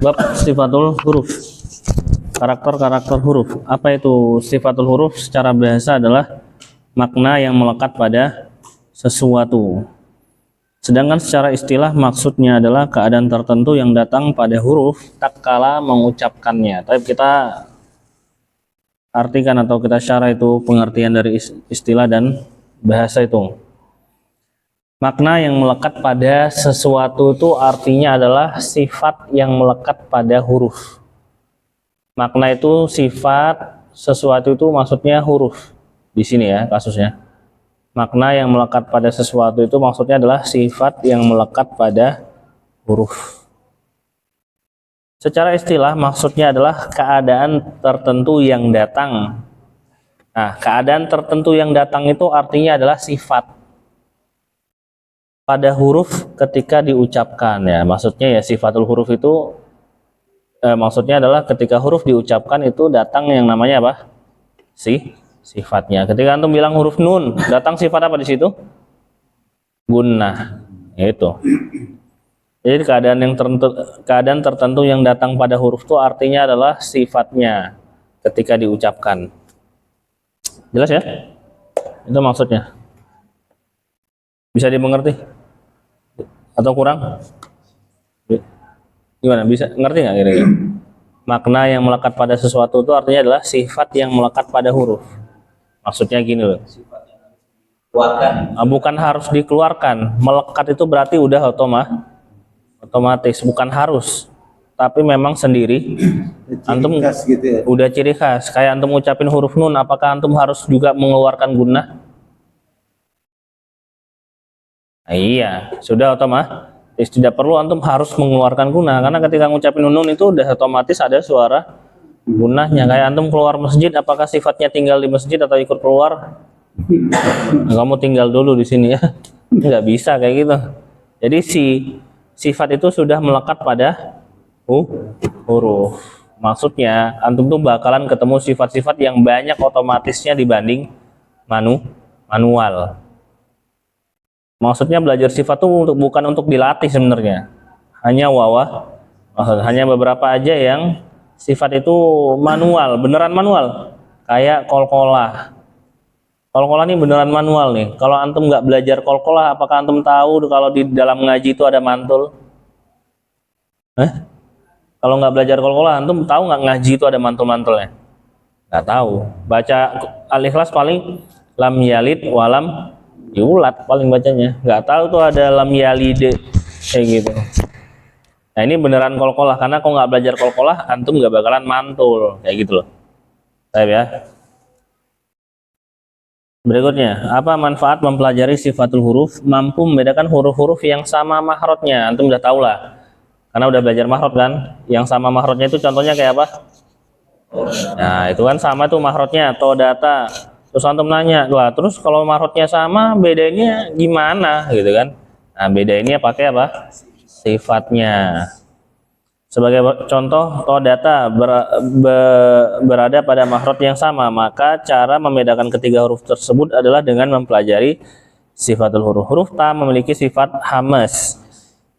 Bab sifatul huruf. Karakter-karakter huruf. Apa itu sifatul huruf? Secara bahasa adalah makna yang melekat pada sesuatu. Sedangkan secara istilah maksudnya adalah keadaan tertentu yang datang pada huruf tatkala mengucapkannya. Tapi kita artikan atau kita syarah itu pengertian dari istilah dan bahasa itu. Makna yang melekat pada sesuatu itu artinya adalah sifat yang melekat pada huruf. Makna itu sifat, sesuatu itu maksudnya huruf. Di sini ya kasusnya. Makna yang melekat pada sesuatu itu maksudnya adalah sifat yang melekat pada huruf. Secara istilah maksudnya adalah keadaan tertentu yang datang. Nah, keadaan tertentu yang datang itu artinya adalah sifat pada huruf ketika diucapkan ya. Maksudnya ya sifatul huruf itu maksudnya adalah ketika huruf diucapkan itu datang yang namanya apa? Sifatnya. Ketika antum bilang huruf nun, datang sifat apa di situ? Gunnah. Itu. Jadi keadaan tertentu yang datang pada huruf itu artinya adalah sifatnya ketika diucapkan. Jelas ya? Itu maksudnya. Bisa dimengerti? Atau kurang? Gimana? Bisa ngerti nggak kira-kira? Makna yang melekat pada sesuatu itu artinya adalah sifat yang melekat pada huruf. Maksudnya gini loh. Bukan harus dikeluarkan. Melekat itu berarti udah otomatis, bukan harus. Tapi memang sendiri. Antum gitu ya? Udah ciri khas. Kayak antum ngucapin huruf nun, apakah antum harus juga mengeluarkan gunnah? Nah, iya, sudah otomatis tidak perlu antum harus mengeluarkan gunnah karena ketika ngucapin nun itu udah otomatis ada suara gunnahnya. Kayak antum keluar masjid, apakah sifatnya tinggal di masjid atau ikut keluar? Nah, kamu tinggal dulu di sini ya, nggak bisa kayak gitu. Jadi sifat itu sudah melekat pada huruf. Maksudnya antum tuh bakalan ketemu sifat-sifat yang banyak otomatisnya dibanding manual. Maksudnya belajar sifat itu bukan untuk dilatih sebenarnya. Hanya hanya beberapa aja yang sifat itu manual, beneran manual. Kayak kolkolah. Kolkolah ini beneran manual nih. Kalau antum nggak belajar kolkolah, apakah antum tahu kalau di dalam ngaji itu ada mantul? Kalau nggak belajar kolkolah, antum tahu nggak ngaji itu ada mantul-mantulnya? Nggak tahu. Baca Al-Ikhlas paling lam yalid walam yulat paling bacanya, nggak tahu tuh ada lam yalide kayak gitu. Nah ini beneran kolkolah karena kalau nggak belajar kolkolah antum nggak bakalan mantul kayak gitu loh. Baik ya. Berikutnya, apa manfaat mempelajari sifatul huruf? Mampu membedakan huruf-huruf yang sama mahrotnya. Antum udah tahu lah karena udah belajar mahrot kan. Yang sama mahrotnya itu contohnya kayak apa? Nah itu kan sama tuh mahrotnya, to data. Terus antum nanya, lah terus kalau mahrotnya sama bedanya gimana gitu kan? Nah bedainnya pakai apa? Sifatnya. Sebagai contoh, to data berada pada mahrot yang sama, maka cara membedakan ketiga huruf tersebut adalah dengan mempelajari sifatul huruf. Huruf ta memiliki sifat hamas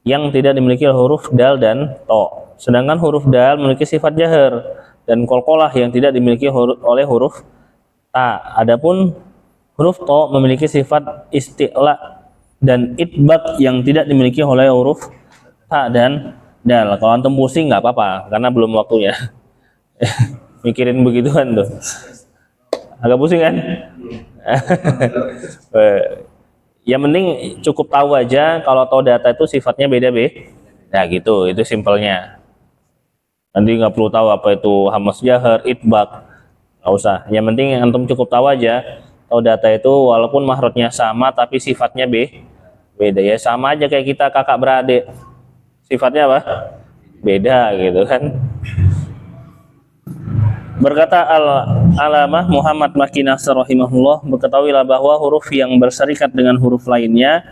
yang tidak dimiliki huruf dal dan to. Sedangkan huruf dal memiliki sifat jahar dan kolkolah yang tidak dimiliki oleh huruf ta. Adapun huruf to memiliki sifat isti'la dan itbaq yang tidak dimiliki oleh huruf ta dan dal. Kalau antum pusing nggak apa-apa karena belum waktunya. Mikirin begituan tuh. Agak pusing kan? Yang penting cukup tahu aja kalau to data itu sifatnya beda. Nah gitu, itu simpelnya. Nanti nggak perlu tahu apa itu hamas jahar, itbaq. Nggak usah, yang penting antum cukup tahu aja tahu data itu walaupun mahrotnya sama tapi sifatnya beda ya, sama aja kayak kita kakak beradik, sifatnya apa? Beda gitu kan. Berkata Al-Alamah Muhammad Maki Nasr rahimahullah, ketahuilah bahwa huruf yang berserikat dengan huruf lainnya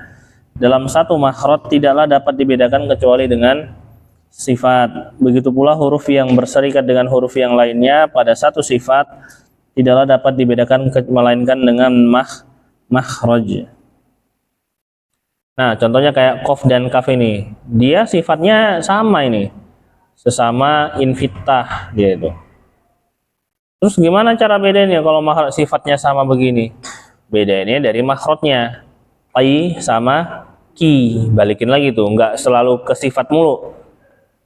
dalam satu mahrot tidaklah dapat dibedakan kecuali dengan sifat. Begitu pula huruf yang berserikat dengan huruf yang lainnya pada satu sifat tidaklah dapat dibedakan melainkan dengan makhraj. Nah, contohnya kayak qaf dan kaf ini. Dia sifatnya sama ini. sesama infitah dia itu. Terus gimana cara bedanya kalau sifatnya sama begini? Bedanya dari makhrajnya. Pai sama ki, balikin lagi tuh, nggak selalu ke sifat mulu.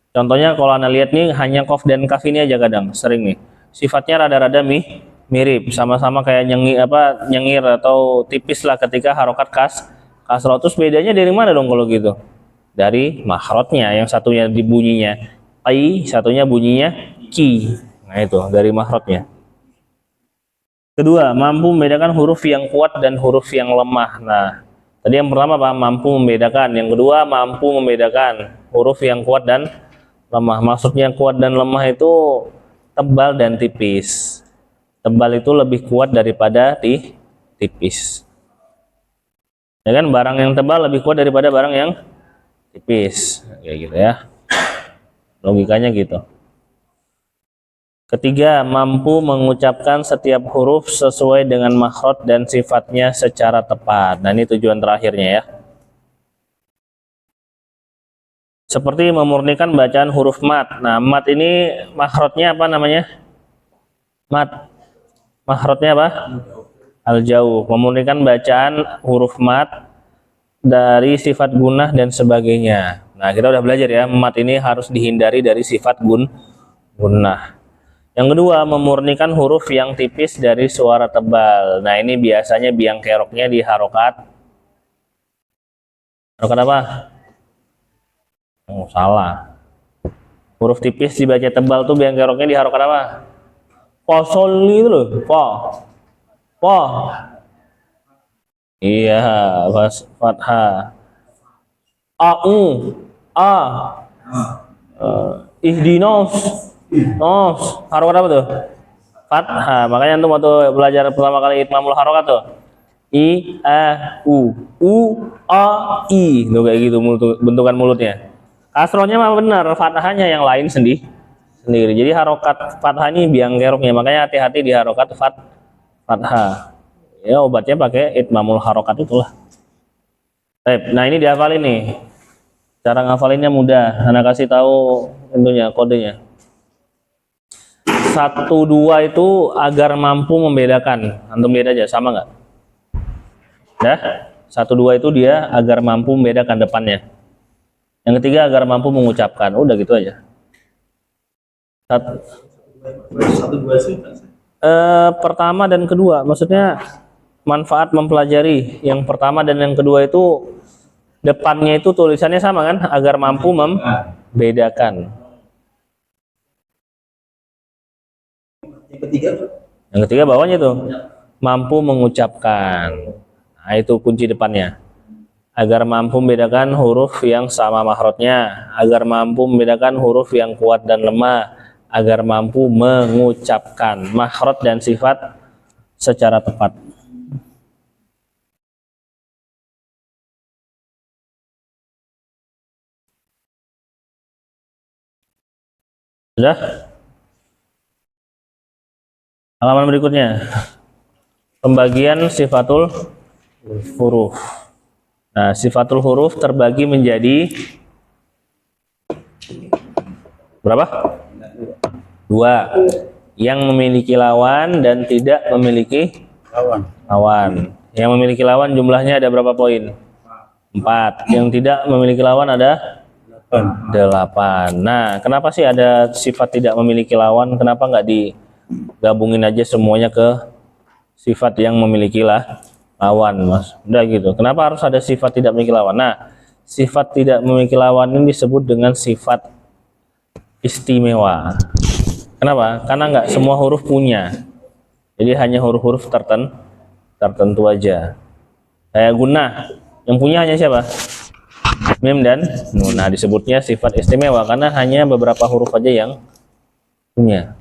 Contohnya kalau anda lihat nih hanya kof dan kaf ini aja kadang sering nih. Sifatnya rada-rada mirip, sama-sama kayak nyengir atau tipis lah ketika harokat kasroh. Terus bedanya dari mana dong kalau gitu? Dari makhrajnya, yang satunya di bunyinya pai, satunya bunyinya ki. Nah itu dari makhrajnya. Kedua, mampu membedakan huruf yang kuat dan huruf yang lemah. Nah, tadi yang pertama apa? Mampu membedakan. Yang kedua, mampu membedakan huruf yang kuat dan lemah. Maksudnya kuat dan lemah itu tebal dan tipis. Tebal itu lebih kuat daripada tipis. Ya kan, barang yang tebal lebih kuat daripada barang yang tipis. Kayak gitu ya. Logikanya gitu. Ketiga, mampu mengucapkan setiap huruf sesuai dengan makhraj dan sifatnya secara tepat. Nah, ini tujuan terakhirnya ya. Seperti memurnikan bacaan huruf mat. Nah, mat ini makhrajnya apa namanya? Mat. Makhrajnya apa? Al-jauh. Memurnikan bacaan huruf mat dari sifat gunnah dan sebagainya. Nah, kita udah belajar ya, mat ini harus dihindari dari sifat gunnah. Yang kedua, memurnikan huruf yang tipis dari suara tebal. Nah, ini biasanya biang keroknya di harokat. Harokat apa? Oh, salah. Huruf tipis dibaca tebal tuh biang keroknya di harokat apa? Posol itu loh. Po. Iya, fathah. A. Ihdinos. Harokat apa tuh? Fathah. Makanya antum waktu belajar pertama kali itmamul harokat tuh. I, A, U. U, A, I. Tuh kayak gitu bentukan mulutnya. Kasrohnya mah benar, fathahnya yang lain sendiri. Jadi harokat fathah ini biang keroknya. Makanya hati-hati di harokat fathah. Ya obatnya pakai itmamul harokat itulah. Nah ini dihafalin nih. Cara ngafalinnya mudah. Anak kasih tahu tentunya kodenya. 1, 2 itu agar mampu membedakan. Antum lihat aja, sama nggak? Dah, 1, 2 itu dia agar mampu membedakan depannya. Yang ketiga agar mampu mengucapkan. Udah gitu aja. 1, 2 sih. Pertama dan kedua, maksudnya manfaat mempelajari. Yang pertama dan yang kedua itu depannya itu tulisannya sama kan? Agar mampu membedakan. Yang ketiga bawahnya tuh mampu mengucapkan. Nah, itu kunci depannya. Agar mampu membedakan huruf yang sama makhrajnya, agar mampu membedakan huruf yang kuat dan lemah, agar mampu mengucapkan makhraj dan sifat secara tepat. Sudah? Halaman berikutnya, pembagian sifatul huruf. Nah, sifatul huruf terbagi menjadi berapa? 2. Yang memiliki lawan dan tidak memiliki lawan. Yang memiliki lawan jumlahnya ada berapa poin? 4. Yang tidak memiliki lawan ada 8. Nah, kenapa sih ada sifat tidak memiliki lawan? Kenapa nggak digabungin aja semuanya ke sifat yang memiliki lawan, Mas? Udah gitu. Kenapa harus ada sifat tidak memiliki lawan? Nah, sifat tidak memiliki lawan ini disebut dengan sifat istimewa. Kenapa? Karena nggak semua huruf punya. Jadi hanya huruf-huruf tertentu aja. Kayak gunnah, yang punya hanya siapa? Mim dan nun. Nah, disebutnya sifat istimewa karena hanya beberapa huruf aja yang punya.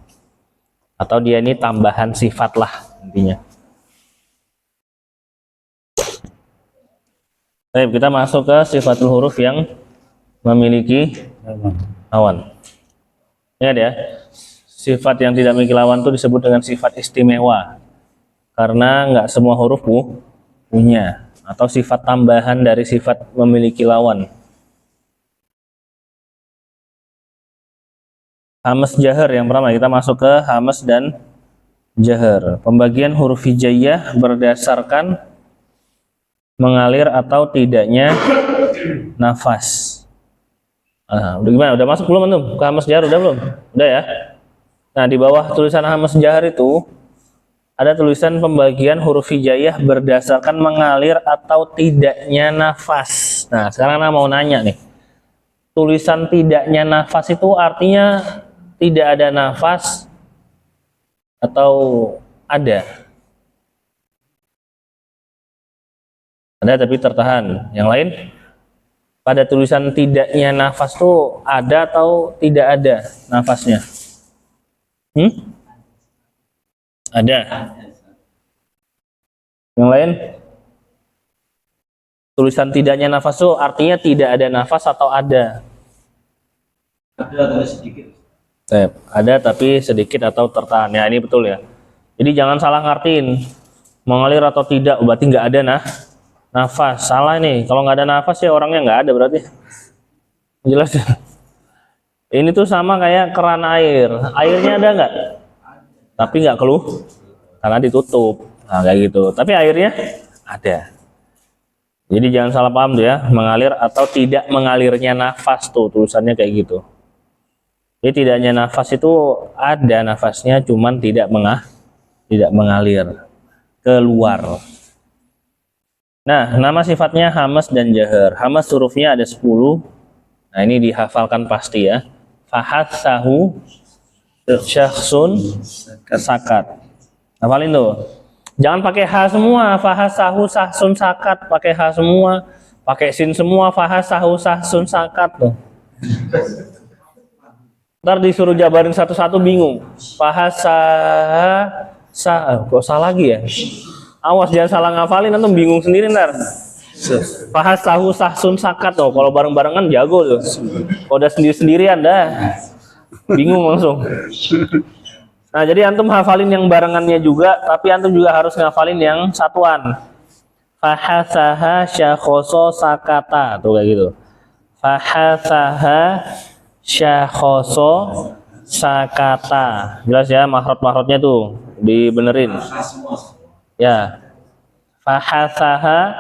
Atau dia ini tambahan sifat lah intinya. Baik, kita masuk ke sifatul huruf yang memiliki lawan. Ingat ya, sifat yang tidak memiliki lawan itu disebut dengan sifat istimewa karena nggak semua huruf punya, atau sifat tambahan dari sifat memiliki lawan. Hamas jahar yang pertama, kita masuk ke hamas dan jahar. Pembagian huruf hijaiyah berdasarkan mengalir atau tidaknya nafas. Udah gimana? Udah masuk belum antum? Ke hamas jahar udah belum? Udah ya. Nah, di bawah tulisan hamas jahar itu ada tulisan pembagian huruf hijaiyah berdasarkan mengalir atau tidaknya nafas. Nah, sekarang saya mau nanya nih. Tulisan tidaknya nafas itu artinya tidak ada nafas atau ada? Ada tapi tertahan. Yang lain? Pada tulisan tidaknya nafas tuh ada atau tidak ada nafasnya? Ada. Yang lain? Tulisan tidaknya nafas itu artinya tidak ada nafas atau ada? Ada tapi sedikit. Ada tapi sedikit atau tertahan. Ya, ini betul ya. Jadi jangan salah ngartiin. Mengalir atau tidak berarti nggak ada nafas. Salah nih. Kalau nggak ada nafas ya orangnya nggak ada berarti. Jelas ya? Ini tuh sama kayak keran air. Airnya ada nggak? Tapi nggak keluh karena ditutup. Nah, kayak gitu. Tapi airnya ada. Jadi jangan salah paham tuh ya, mengalir atau tidak mengalirnya nafas tuh tulisannya kayak gitu. Jadi tidaknya nafas itu ada nafasnya, cuman tidak mengalir keluar. Nah, nama sifatnya hamas dan jahar. Hamas hurufnya ada 10. Nah, ini dihafalkan pasti ya. Fahatsahu syakhsun sakat. Hafalin tuh. Jangan pakai H semua, fahasahu sahsun sakat, pakai H semua, pakai sin semua, fahasahu sahsun sakat tuh. Ntar disuruh jabarin satu-satu bingung. Kok salah lagi ya? Awas jangan salah ngafalin, nanti bingung sendiri ntar. Fahasahu sahsun sakat tuh, kalau bareng-barengan jago tuh. Kalau udah sendiri-sendirian dah, bingung langsung. Nah, jadi antum hafalin yang barengannya juga, tapi antum juga harus ngafalin yang satuan. Fahasaha syakhoso sakata, tuh kayak gitu. Fahasaha syakhoso sakata. Jelas ya, mahrot-mahrotnya tuh dibenerin. Ya. Fahasaha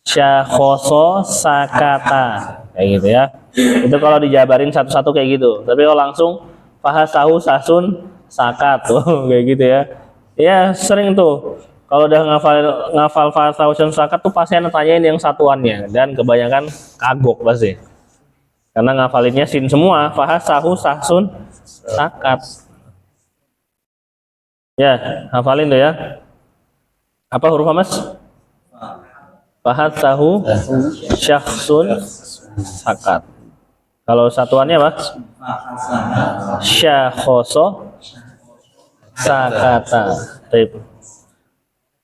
syakhoso sakata. Kayak gitu ya. Itu kalau dijabarin satu-satu kayak gitu. Tapi kalau langsung fahasahu sahsun sakat tuh kayak gitu ya. Ya sering tuh kalau udah ngafal fahasahu sahsun sakat tuh pasti anda tanyain yang satuannya dan kebanyakan kagok pasti. Karena ngafalinnya sin semua, fahasahu sahsun sakat. Ya, hafalin tuh ya. Apa huruf hamas? Fahasahu syakhsun sakat. Kalau satuannya apa? Syakhoso sakata.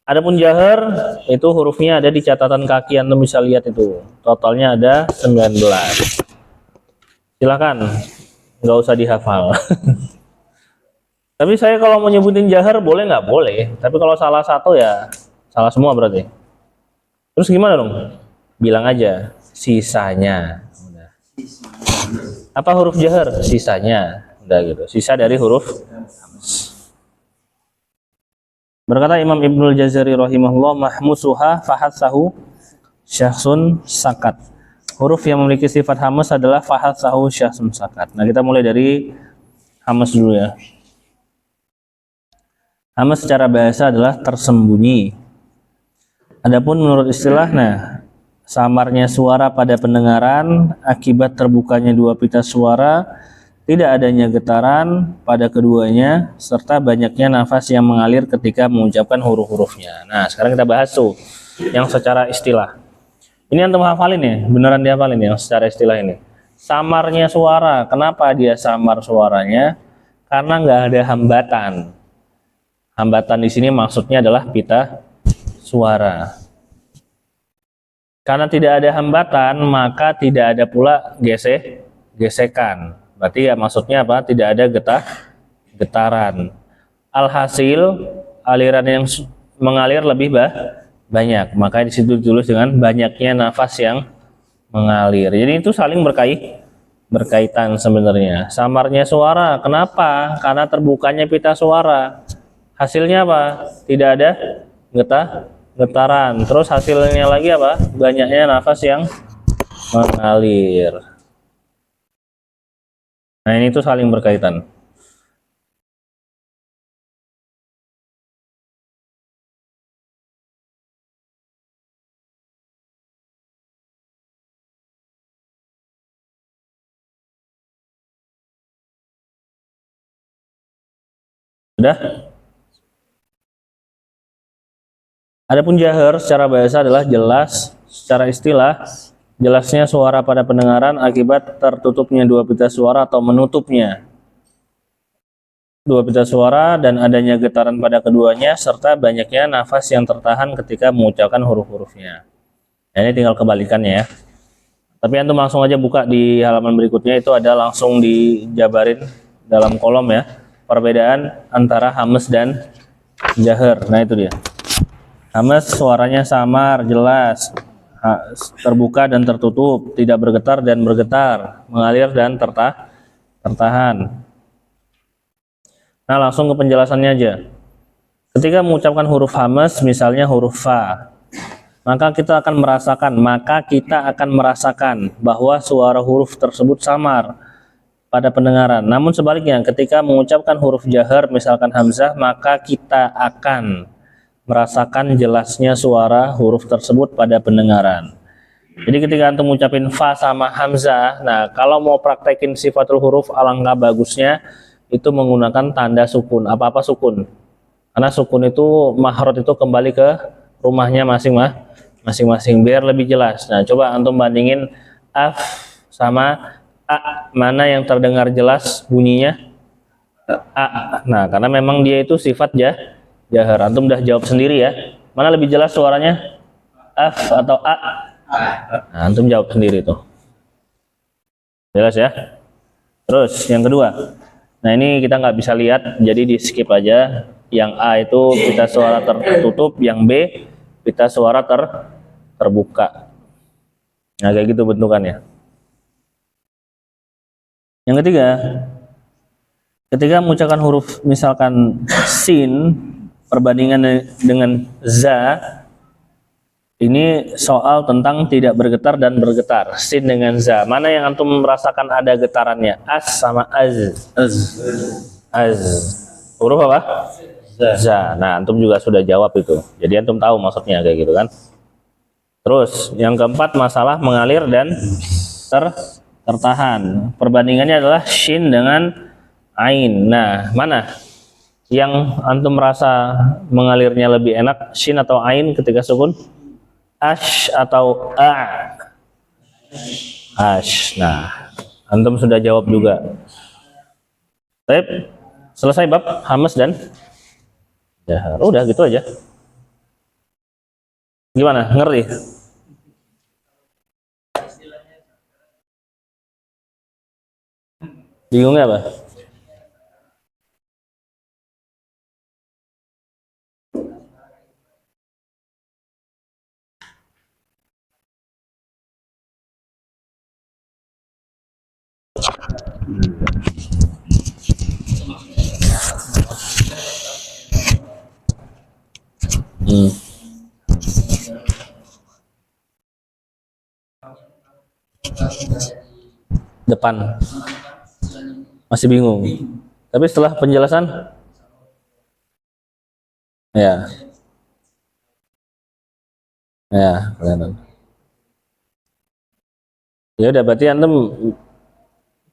Adapun jahar itu hurufnya ada di catatan kaki, Anda bisa lihat itu. Totalnya ada 19. Silakan, nggak usah dihafal. Tapi saya kalau mau nyebutin jahar boleh nggak? Boleh. Tapi kalau salah satu ya salah semua berarti. Terus gimana dong? Bilang aja sisanya. Apa huruf jahar? Sisanya. Udah gitu. Sisa dari huruf hamas. Berkata Imam Ibnul Jazari rahimahullah, mahmusuha fahatsahu syakhsun sakat. Huruf yang memiliki sifat hamas adalah fahatsahu syakhsun sakat. Nah, kita mulai dari hamas dulu ya. Hamas secara bahasa adalah tersembunyi. Adapun menurut istilah, samarnya suara pada pendengaran akibat terbukanya dua pita suara, tidak adanya getaran pada keduanya, serta banyaknya nafas yang mengalir ketika mengucapkan huruf-hurufnya. Nah, sekarang kita bahas tuh yang secara istilah. Ini antum hafalin ya, beneran dihafalin yang secara istilah ini. Samarnya suara, kenapa dia samar suaranya? Karena nggak ada hambatan. Hambatan di sini maksudnya adalah pita suara. Karena tidak ada hambatan, maka tidak ada pula gesekan. Berarti ya maksudnya apa? Tidak ada getaran. Alhasil aliran yang mengalir lebih banyak. Maka di situ ditulis dengan banyaknya nafas yang mengalir. Jadi itu saling berkaitan sebenarnya. Samarnya suara, kenapa? Karena terbukanya pita suara. Hasilnya apa? Tidak ada getaran. Terus hasilnya lagi apa? Banyaknya nafas yang mengalir. Nah, ini tuh saling berkaitan. Sudah? Adapun jahar secara bahasa adalah jelas, secara istilah jelasnya suara pada pendengaran akibat tertutupnya dua pita suara atau menutupnya dua pita suara dan adanya getaran pada keduanya serta banyaknya nafas yang tertahan ketika mengucapkan huruf-hurufnya. Nah, ini tinggal kebalikannya ya. Tapi antum langsung aja buka di halaman berikutnya, itu ada langsung dijabarin dalam kolom ya, perbedaan antara hamas dan jahar. Nah, itu dia. Hamas suaranya samar, jelas, terbuka dan tertutup, tidak bergetar dan bergetar, mengalir dan tertahan. Nah, langsung ke penjelasannya aja. Ketika mengucapkan huruf hamas, misalnya huruf fa, maka kita akan merasakan bahwa suara huruf tersebut samar pada pendengaran. Namun sebaliknya, ketika mengucapkan huruf jahar, misalkan hamzah, maka kita akan merasakan jelasnya suara huruf tersebut pada pendengaran. Jadi ketika antum ngucapin fa sama hamzah, nah kalau mau praktekin sifatul huruf, alangkah bagusnya itu menggunakan tanda sukun. Apa-apa sukun. Karena sukun itu mahrot itu kembali ke rumahnya masing-masing biar lebih jelas. Nah, coba antum bandingin af sama a, mana yang terdengar jelas bunyinya? A. Nah, karena memang dia itu sifat jahar. Antum udah jawab sendiri ya. Mana lebih jelas suaranya? Af atau a? Nah, antum jawab sendiri tuh. Jelas ya? Terus yang kedua. Nah, ini kita nggak bisa lihat, jadi di skip aja. Yang A itu pita suara tertutup, yang B pita suara terbuka. Nah, kayak gitu bentukannya. Yang ketiga, ketika mengucapkan huruf misalkan sin, perbandingan dengan za, ini soal tentang tidak bergetar dan bergetar. Sin dengan za, mana yang antum merasakan ada getarannya? As sama az. Az. Huruf apa? Za. Nah, antum juga sudah jawab itu. Jadi antum tahu maksudnya kayak gitu kan. Terus yang keempat, masalah mengalir dan tertahan. Perbandingannya adalah shin dengan ain. Nah, mana yang antum merasa mengalirnya lebih enak, shin atau ain ketika sukun? Ash atau a? Ash. Nah, antum sudah jawab juga. Baik, selesai bab hamas dan jahar. Udah gitu aja. Gimana? Ngerti? Bingungnya apa? Depan masih bingung, tapi setelah penjelasan ya kelihatan. Ya udah, berarti antum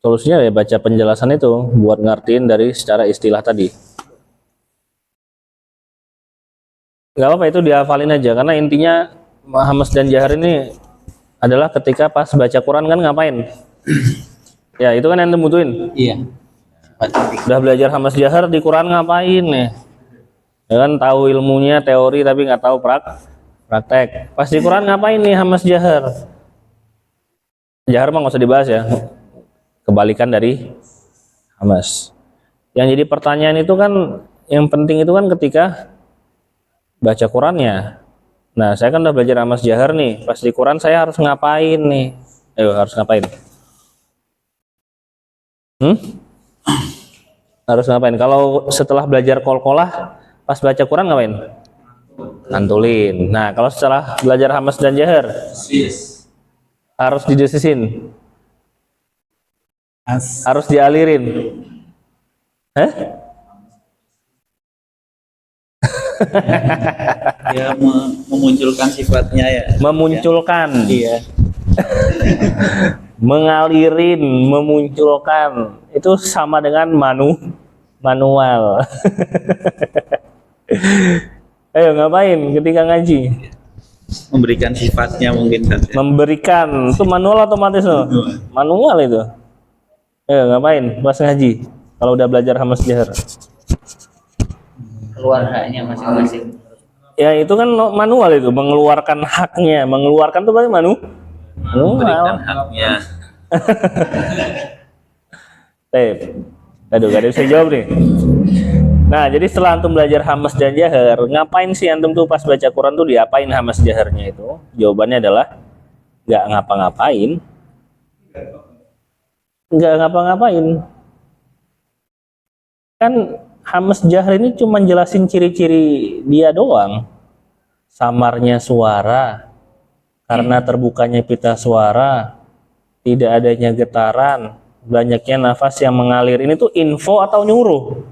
solusinya ya baca penjelasan itu buat ngertiin dari secara istilah tadi. Nggak apa-apa, itu dihafalin aja, karena intinya hamas dan jahar ini adalah ketika pas baca Quran kan ngapain? Ya itu kan yang antum butuhin. Iya. Udah belajar hamas jahar di Quran ngapain nih? Ya kan tahu ilmunya teori tapi nggak tahu praktek. Pas di Quran ngapain nih hamas jahar? Jahar mah nggak usah dibahas ya. Kebalikan dari hamas. Yang jadi pertanyaan itu kan, yang penting itu kan ketika baca Qurannya. Nah, saya kan udah belajar hamas jahar nih. Pas di Quran saya harus ngapain nih? Ayo, harus ngapain? Hmm? Harus ngapain? Kalau setelah belajar qalqalah, pas baca Quran ngapain? Nantulin. Nah, kalau setelah belajar hamas dan jahar, Yes. harus didesisin, As. harus dialirin. Hah? Ya, memunculkan sifatnya ya. Memunculkan, Iya. mengalirin, memunculkan. Itu sama dengan manual. Ayo ngapain ketika ngaji? Memberikan sifatnya mungkin saja. Memberikan. Itu manual otomatis loh. Manual itu. Ayo ngapain pas ngaji? Kalau udah belajar hamas jahar. Keluar haknya masing-masing. Ya itu kan manual itu, mengeluarkan haknya. Mengeluarkan tuh berarti manual. Memberikan haknya. Aduh, gak ada yang bisa jawab nih. Nah, jadi setelah antum belajar hamas dan jahar, ngapain sih antum tuh pas baca Quran tuh diapain hamas jaharnya itu? Jawabannya adalah nggak ngapa-ngapain. Nggak ngapa-ngapain. Kan hamas jahar ini cuma jelasin ciri-ciri dia doang. Samarnya suara, karena terbukanya pita suara, tidak adanya getaran, banyaknya nafas yang mengalir. Ini tuh info atau nyuruh?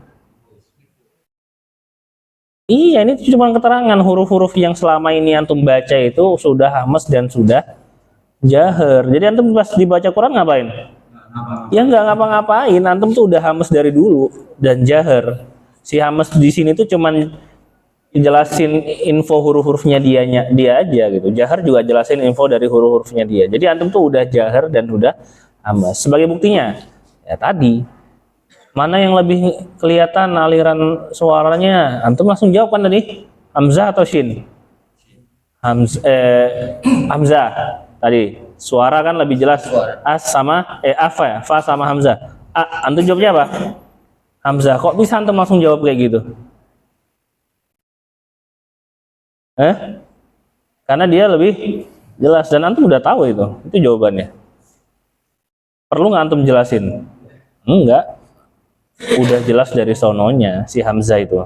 Iya, ini cuma keterangan huruf-huruf yang selama ini antum baca itu sudah hamas dan sudah jahar. Jadi antum pas dibaca Quran ngapain? Ya nggak ngapa-ngapain, antum tuh udah hamas dari dulu dan jahar. Si hamas di sini tuh cuman jelasin info huruf-hurufnya dia aja gitu. Jahar juga jelasin info dari huruf-hurufnya dia. Jadi antum tuh udah jahar dan udah hamas. Sebagai buktinya, ya tadi mana yang lebih kelihatan aliran suaranya? Antum langsung jawab kan tadi? Hamzah atau Shin? Hamzah tadi. Suara kan lebih jelas. As sama Af ya, Fa sama Hamzah. Antum jawabnya apa? Hamzah. Kok bisa antum langsung jawab kayak gitu? Karena dia lebih jelas dan antum udah tahu itu. Itu jawabannya. Perlu nggak antum jelasin? Enggak. Udah jelas dari sononya si Hamzah itu.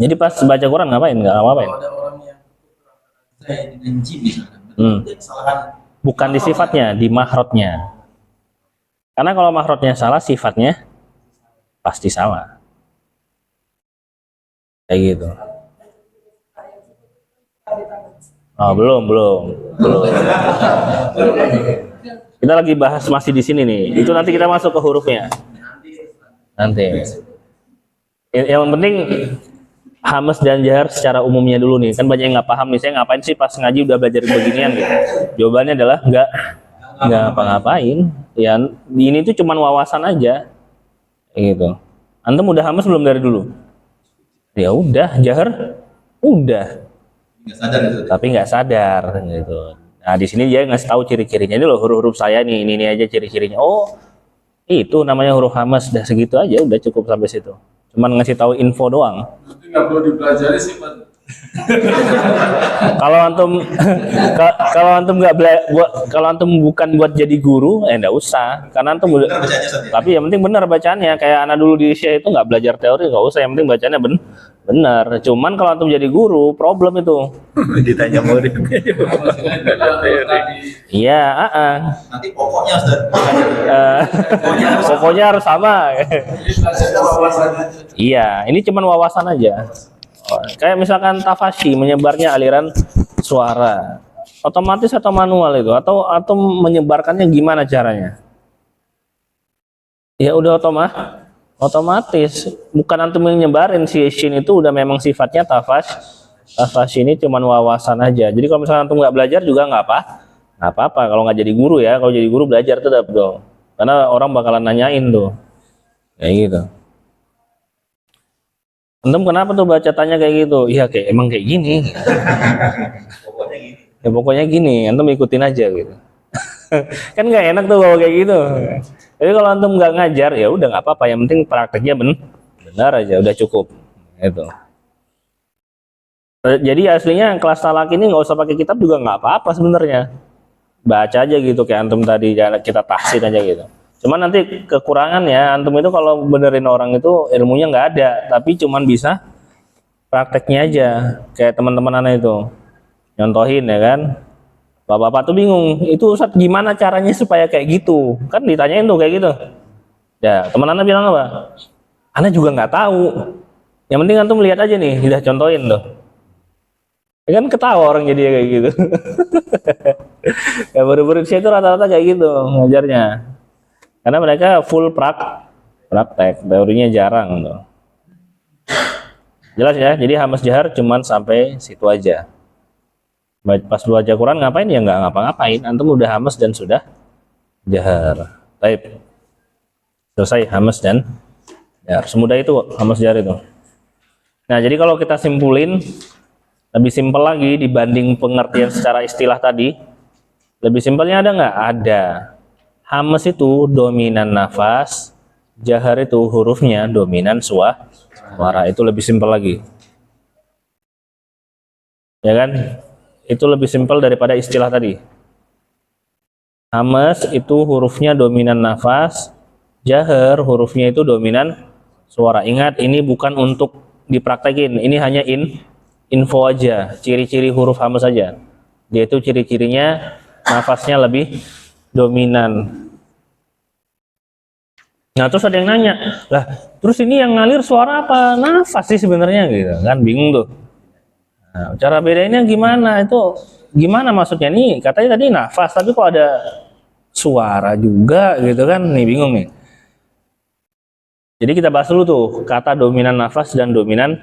Jadi pas baca Quran ngapain? Nggak ngapain. Kalau ada orang yang saya dengan jin misalkan, dia kesalahan. Bukan di sifatnya, di mahrotnya. Karena kalau mahrotnya salah, sifatnya pasti salah. Kayak gitu. Oh, belum. Kita lagi bahas masih di sini nih. Itu nanti kita masuk ke hurufnya. Nanti. Yang penting hamas dan jahar secara umumnya dulu nih. Kan banyak yang nggak paham nih. Saya ngapain sih pas ngaji udah belajar beginian gitu. Jawabannya adalah nggak apa-ngapain. Ya, ini tuh cuman wawasan aja. Gitu. Antum udah hamas belum dari dulu? Ya udah, jahar udah. Nggak sadar gitu. Tapi nggak sadar gitu. Nah, di sini dia ngasih tahu ciri-cirinya. Ini loh huruf-huruf saya nih, ini aja ciri-cirinya. Oh, itu namanya huruf hamas. Udah segitu aja, udah cukup sampai situ. Cuman ngasih tahu info doang. Tapi nggak perlu dipelajari sih, Pak. Kalau antum kalau antum bukan buat jadi guru, enggak usah. Karena antum Benar bacanya Ustaz, ya? tapi yang penting benar bacaannya. Kayak anak dulu di Syekh itu nggak belajar teori, nggak usah. Yang penting bacanya benar. Cuman kalau antum jadi guru, problem itu. Ditanya muridnya. Iya, Nanti pokoknya Ustaz. pokoknya harus sama. Iya, ini cuman wawasan aja. Kayak misalkan tafasyi, menyebarnya aliran suara. Otomatis atau manual itu? Atau menyebarkannya gimana caranya? Ya udah otomatis. Bukan antum yang nyebarin, si shin itu udah memang sifatnya tafasyi ini cuman wawasan aja. Jadi kalau misalkan antum nggak belajar juga nggak apa-apa. Kalau nggak jadi guru ya, kalau jadi guru belajar tetap dong. Karena orang bakalan nanyain tuh. Kayak gitu. Antum kenapa tuh baca tanya kayak gitu? Iya emang kayak gini. Pokoknya gini. Ya pokoknya gini, antum ikutin aja gitu. Kan nggak enak tuh kalau kayak gitu. Jadi kalau antum nggak ngajar ya udah nggak apa-apa. Yang penting prakteknya benar aja, udah cukup. Gitu. Jadi aslinya kelas talak ini nggak usah pakai kitab juga nggak apa-apa sebenarnya. Baca aja gitu kayak antum tadi kita tahsin aja gitu. Cuman nanti kekurangannya antum itu kalau benerin orang itu ilmunya nggak ada, tapi cuman bisa prakteknya aja. Kayak teman-teman anak itu nyontohin ya kan. Bapak-bapak tuh bingung, itu Ustadz gimana caranya supaya kayak gitu? Kan ditanyain tuh kayak gitu. Ya, teman anak bilang apa? Anak juga nggak tahu. Yang penting antum lihat aja nih, udah contohin tuh. Ya kan ketawa orang jadi kayak gitu. Ya baru-baru itu rata-rata kayak gitu ngajarnya. Karena mereka full praktek, teorinya jarang tuh. Jelas ya, jadi hamas jahar cuman sampai situ aja. Pas baca Quran ngapain ya nggak ngapa-ngapain, antum udah hamas dan sudah jahar. Baik, selesai hamas dan jahar. Semudah itu hamas jahar itu. Nah jadi kalau kita simpulin lebih simpel lagi dibanding pengertian secara istilah tadi, lebih simpelnya ada nggak? Ada. Hamas itu dominan nafas, jahar itu hurufnya dominan suara. Itu lebih simpel lagi, ya kan? Itu lebih simpel daripada istilah tadi. Hamas itu hurufnya dominan nafas, jahar hurufnya itu dominan suara. Ingat, ini bukan untuk dipraktekin, ini hanya info aja, ciri-ciri huruf hamas saja. Dia itu ciri-cirinya nafasnya lebih dominan. Nah terus ada yang nanya, lah terus ini yang ngalir suara apa? Nafas sih sebenarnya gitu kan, bingung tuh. Nah, cara bedainnya gimana? Itu gimana maksudnya nih? Katanya tadi nafas, tapi kok ada suara juga gitu kan? Nih bingung nih. Jadi kita bahas dulu tuh kata dominan nafas dan dominan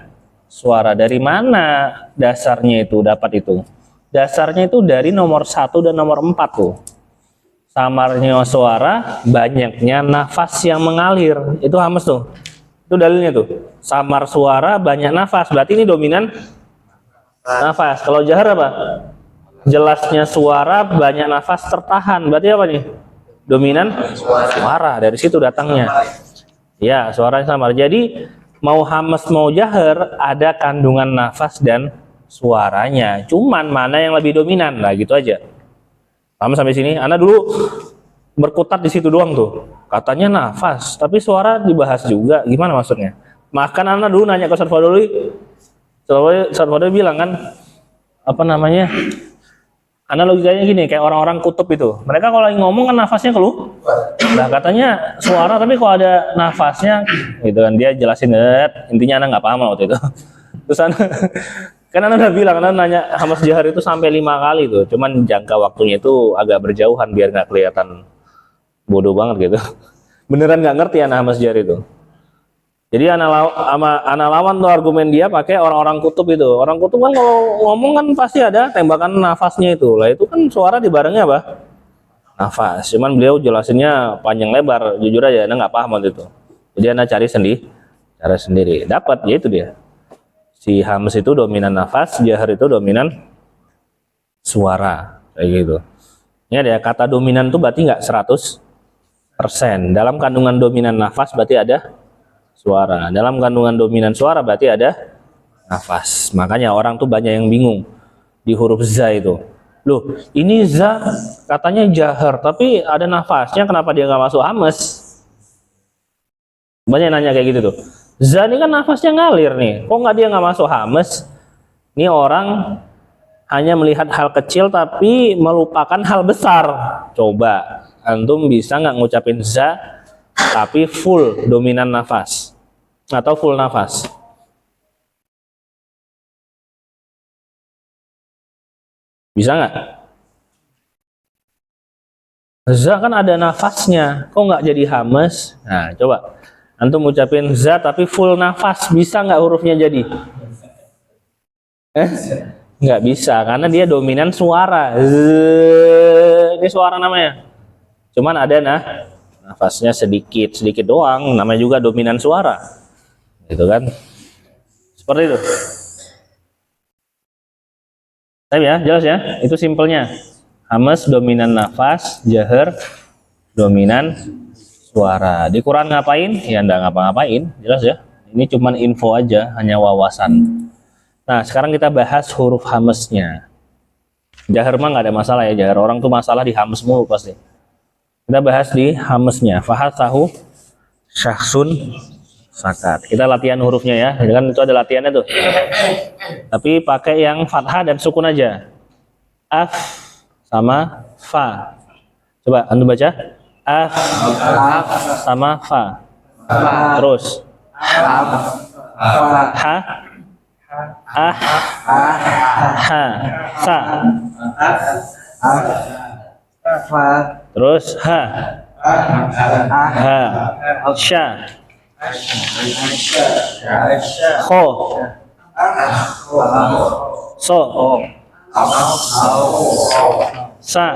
suara. Dari mana dasarnya itu dapat itu? Dasarnya itu dari nomor 1 dan nomor 4 tuh. Samarnya suara, banyaknya nafas yang mengalir. Itu hamas tuh. Itu dalilnya tuh. Samar suara, banyak nafas. Berarti ini dominan nafas. Kalau jahar apa? Jelasnya suara, banyak nafas tertahan. Berarti apa nih? Dominan suara. Dari situ datangnya. Ya, suaranya samar. Jadi mau hamas mau jahar ada kandungan nafas dan suaranya. Cuman mana yang lebih dominan? Nah, gitu aja. Paham sampai sini? Ana dulu berkutat di situ doang tuh. Katanya nafas, tapi suara dibahas juga. Gimana maksudnya? Makan Ana dulu nanya ke Ustaz Fadli. Ustaz Fadli bilang kan, apa namanya? Ana logikanya gini, kayak orang-orang kutub itu. Mereka kalau lagi ngomong kan nafasnya keluar. Nah katanya suara, tapi kok ada nafasnya, gitu kan? Dia jelasin, intinya Ana nggak paham waktu itu. Terus Ana kan Anda udah bilang, Anda nanya hamas jahar itu sampai 5 kali tuh, cuman jangka waktunya itu agak berjauhan biar nggak kelihatan bodoh banget gitu. Beneran nggak ngerti anak hamas jahar itu. Jadi anak lawan tuh argumen dia pakai orang-orang kutub itu. Orang kutub kan kalau ngomong kan pasti ada tembakan nafasnya itu. Lah itu kan suara dibarengnya apa? Nafas. Cuman beliau jelasinnya panjang lebar, jujur aja Anda nggak paham waktu itu. Jadi Anda cari cara sendiri. Dapat, ya itu dia. Si hamas itu dominan nafas, jahar itu dominan suara, kayak gitu. Ini ada kata dominan itu berarti nggak 100%. Dalam kandungan dominan nafas berarti ada suara. Dalam kandungan dominan suara berarti ada nafas. Makanya orang tuh banyak yang bingung di huruf za itu. Loh, ini za katanya jahar, tapi ada nafasnya, kenapa dia nggak masuk hamas? Banyak nanya kayak gitu tuh. Za ini kan nafasnya ngalir nih, kok dia nggak masuk hamas? Ini orang hanya melihat hal kecil tapi melupakan hal besar. Coba antum bisa nggak ngucapin za tapi full dominan nafas atau full nafas? Bisa nggak? Za kan ada nafasnya, kok nggak jadi hamas? Nah coba antum ucapin za tapi full nafas, bisa nggak hurufnya jadi? Nggak bisa, karena dia dominan suara. Ini suara namanya. Cuman ada nafasnya sedikit doang, namanya juga dominan suara. Gitu kan? Seperti itu. Tapi ya, jelas ya, itu simpelnya. Hamas dominan nafas, jahar dominan suara. Di Quran ngapain? Ya enggak ngapa-ngapain, jelas ya. Ini cuman info aja, hanya wawasan. Nah, sekarang kita bahas huruf hamasnya. Jahar mah nggak ada masalah ya, jahar orang tuh masalah di hamas mulu pasti. Kita bahas di hamesnya. Fahasahu syakhsun sakat. Kita latihan hurufnya ya. Kan itu ada latihannya tuh. Tapi pakai yang fathah dan sukun aja. Af sama fa. Coba antum baca. Af sama fa. Terus ha, ah, ha, sa. Terus ha, sya, kho, so, sa.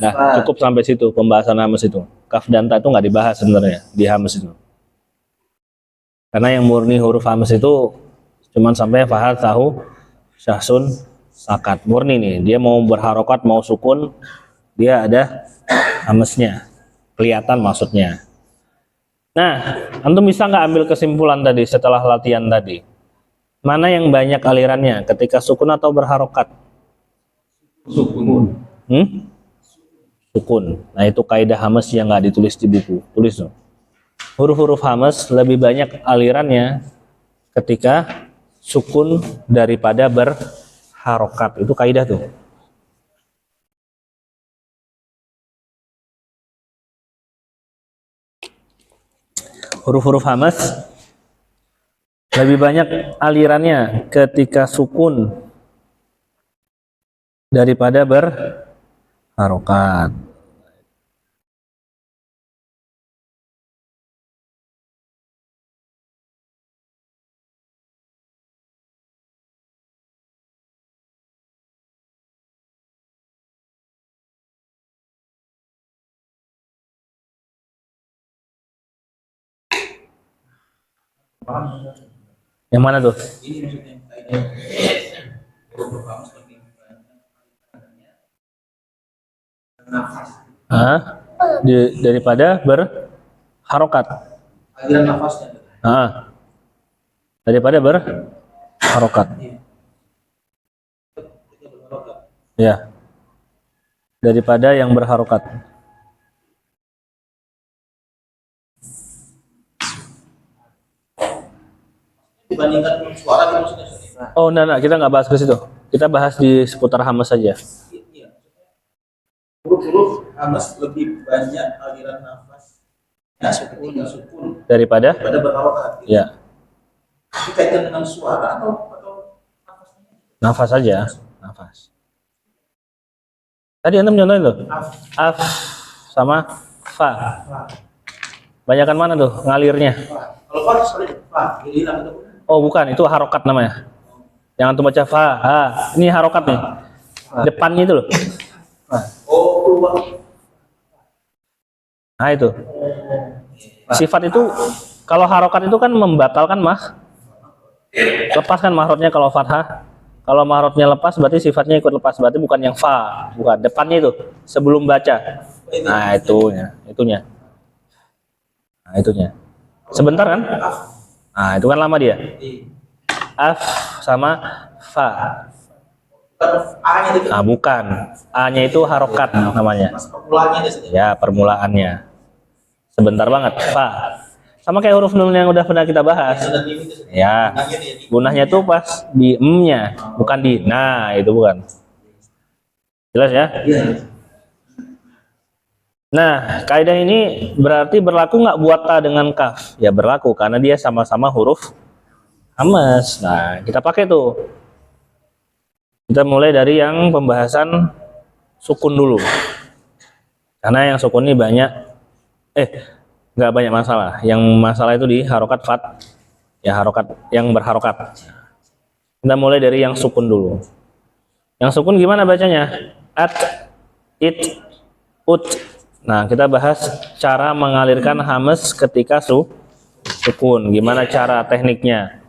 Nah, cukup sampai situ pembahasan hames itu. Kaf dan ta itu nggak dibahas sebenarnya di hames itu. Karena yang murni huruf hames itu cuman sampai fahal tahu syahsun sakat. Murni nih, dia mau berharokat mau sukun, dia ada hamesnya. Kelihatan maksudnya. Nah, antum bisa nggak ambil kesimpulan tadi setelah latihan tadi? Mana yang banyak alirannya ketika sukun atau berharokat? Sukun. Sukun. Nah, itu kaidah hames yang nggak ditulis di buku. Tulis dong. Huruf-huruf hames lebih banyak alirannya ketika sukun daripada berharokat. Itu kaidah tuh. Huruf-huruf hames lebih banyak alirannya ketika sukun daripada berharokat. Yang mana tuh? Ini maksudnya kaidah huruf hamas lebih nafas. Daripada berharokat. Aliran nafasnya. Daripada berharokat. Ya. Daripada yang berharokat. Dibandingkan dengan suara itu maksudnya. Oh, enggak, kita nggak bahas ke situ. Kita bahas di seputar hamas saja. Iya. Huruf-huruf hamas lebih banyak aliran nafas. Ya, sukun Daripada berharokat. ya, Itu kaitan dengan suara atau nafasnya? nafas saja, nafas. Tadi antum contohin tuh. Af sama fa. Banyakan mana tuh ngalirnya? Kalau fa sekali fa, jadi hilang itu. Oh, bukan, itu harokat namanya. Yang antum baca fa, ha. Ini harokat nih. Depannya itu loh. Oh, keluar. Nah, itu. Sifat itu kalau harokat itu kan membatalkan lepaskan mahrotnya kalau fathah. Kalau mahrotnya lepas berarti sifatnya ikut lepas, berarti bukan yang fa, bukan depannya itu sebelum baca. Nah, itunya. Sebentar kan? Nah, itu kan lama dia. Af sama fa. A-nya itu Nah, bukan. A-nya itu harokat namanya. permulaannya di sini. Ya, permulaannya. Sebentar banget. Fa. Sama kayak huruf nun yang udah pernah kita bahas. Ya. Gunahnya tuh pas di em-nya, bukan di nah, itu bukan. Jelas ya? Nah, kaidah ini berarti berlaku nggak buat ta dengan kaf? Ya berlaku karena dia sama-sama huruf hamas. Nah, kita pakai tuh. Kita mulai dari yang pembahasan sukun dulu. Karena yang sukun ini banyak, nggak banyak masalah. Yang masalah itu di harokat fat, ya harokat yang berharokat. Kita mulai dari yang sukun dulu. Yang sukun gimana bacanya? At, it, ut. Nah, kita bahas cara mengalirkan hamas ketika sukun. Gimana cara tekniknya?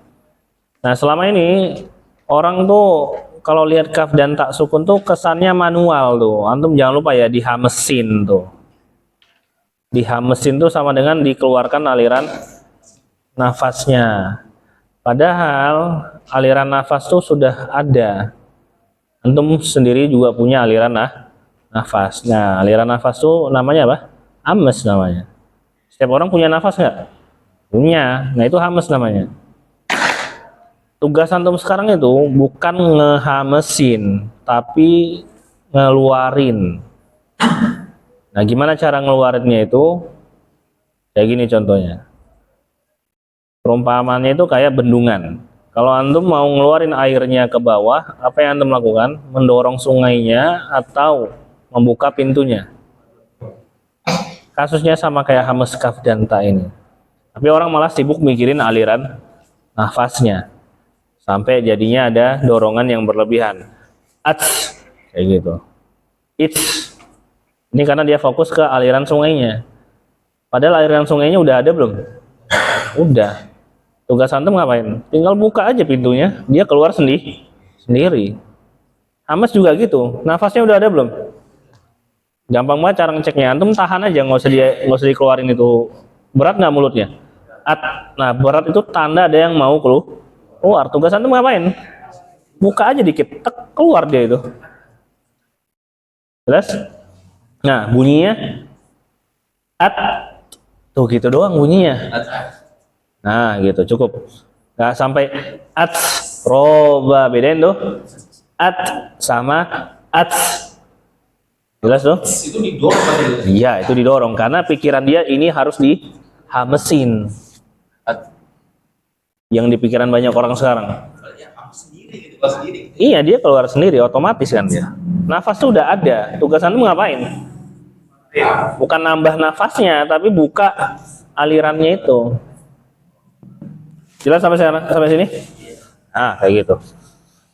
Nah, selama ini orang tuh kalau lihat kaf dan tak sukun tuh kesannya manual tuh. Antum jangan lupa ya dihamesin tuh. Dihamesin tuh sama dengan dikeluarkan aliran nafasnya. Padahal aliran nafas tuh sudah ada. Antum sendiri juga punya aliran nafas. Nah, aliran nafas tuh namanya apa? Hames namanya. Setiap orang punya nafas nggak? Punya. Nah, itu hames namanya. Tugas antum sekarang itu bukan ngehamesin, tapi ngeluarin. Nah, gimana cara ngeluarinnya itu? Kayak gini contohnya. Perumpamannya itu kayak bendungan. Kalau antum mau ngeluarin airnya ke bawah, apa yang antum lakukan? Mendorong sungainya atau membuka pintunya. Kasusnya sama kayak hames, kaf, dan ta ini. Tapi orang malah sibuk mikirin aliran nafasnya. Sampai jadinya ada dorongan yang berlebihan. Ats, kayak gitu. It's. Ini karena dia fokus ke aliran sungainya. Padahal aliran sungainya udah ada belum? Udah. Tugas antum ngapain? Tinggal buka aja pintunya, dia keluar sendiri. Hamas juga gitu. Nafasnya udah ada belum? Gampang banget cara ngeceknya. Antum tahan aja, nggak usah dikeluarin itu. Berat nggak mulutnya? Nah, berat itu tanda ada yang mau keluar. Tugas antum ngapain? Buka aja dikit, tek, keluar dia itu. Jelas? Nah, bunyinya tuh gitu doang bunyinya. Nah, gitu cukup. Nggak sampai roba, bedain tuh. Sama jelas tuh? Itu didorong tadi. Iya, itu didorong karena pikiran dia ini harus dihamesin. Yang di pikiran banyak orang sekarang. Sendiri, gitu, keluar sendiri. Iya, dia keluar sendiri otomatis kan dia. Nafas tuh udah ada. Tugas antum ngapain? Bukan nambah nafasnya, tapi buka alirannya itu. Jelas sampai sini? Nah, kayak gitu.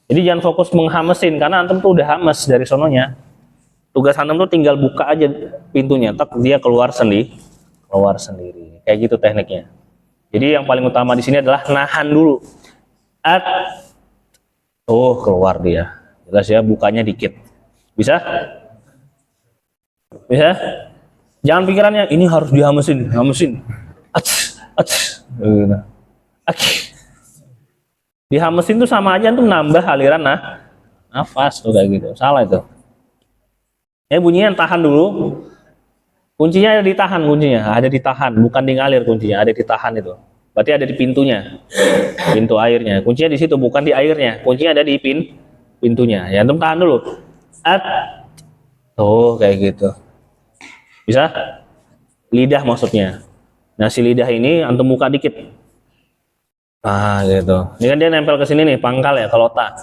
Jadi jangan fokus menghamesin karena antum tuh udah hames dari sononya. Tugas antum tuh tinggal buka aja pintunya, tak dia keluar sendiri. Kayak gitu tekniknya. Jadi yang paling utama di sini adalah nahan dulu. Keluar dia. Jelas ya, bukanya dikit. Bisa? Bisa? Jangan pikirannya ini harus dihamesin. Gitu. Dihamesin tuh sama aja tuh nambah aliran nafas tuh kayak gitu. Salah itu. Bunyinya tahan dulu. Kuncinya ada ditahan, bukan di ngalir kuncinya, ada ditahan itu. Berarti ada di pintunya. Pintu airnya. Kuncinya di situ, bukan di airnya. Kuncinya ada di pintunya. Ya, antum tahan dulu. Tuh kayak gitu. Bisa? Lidah maksudnya. Nah, si lidah ini antum buka dikit. Ah, gitu. Ini kan dia nempel ke sini nih, pangkal ya, kalau ta.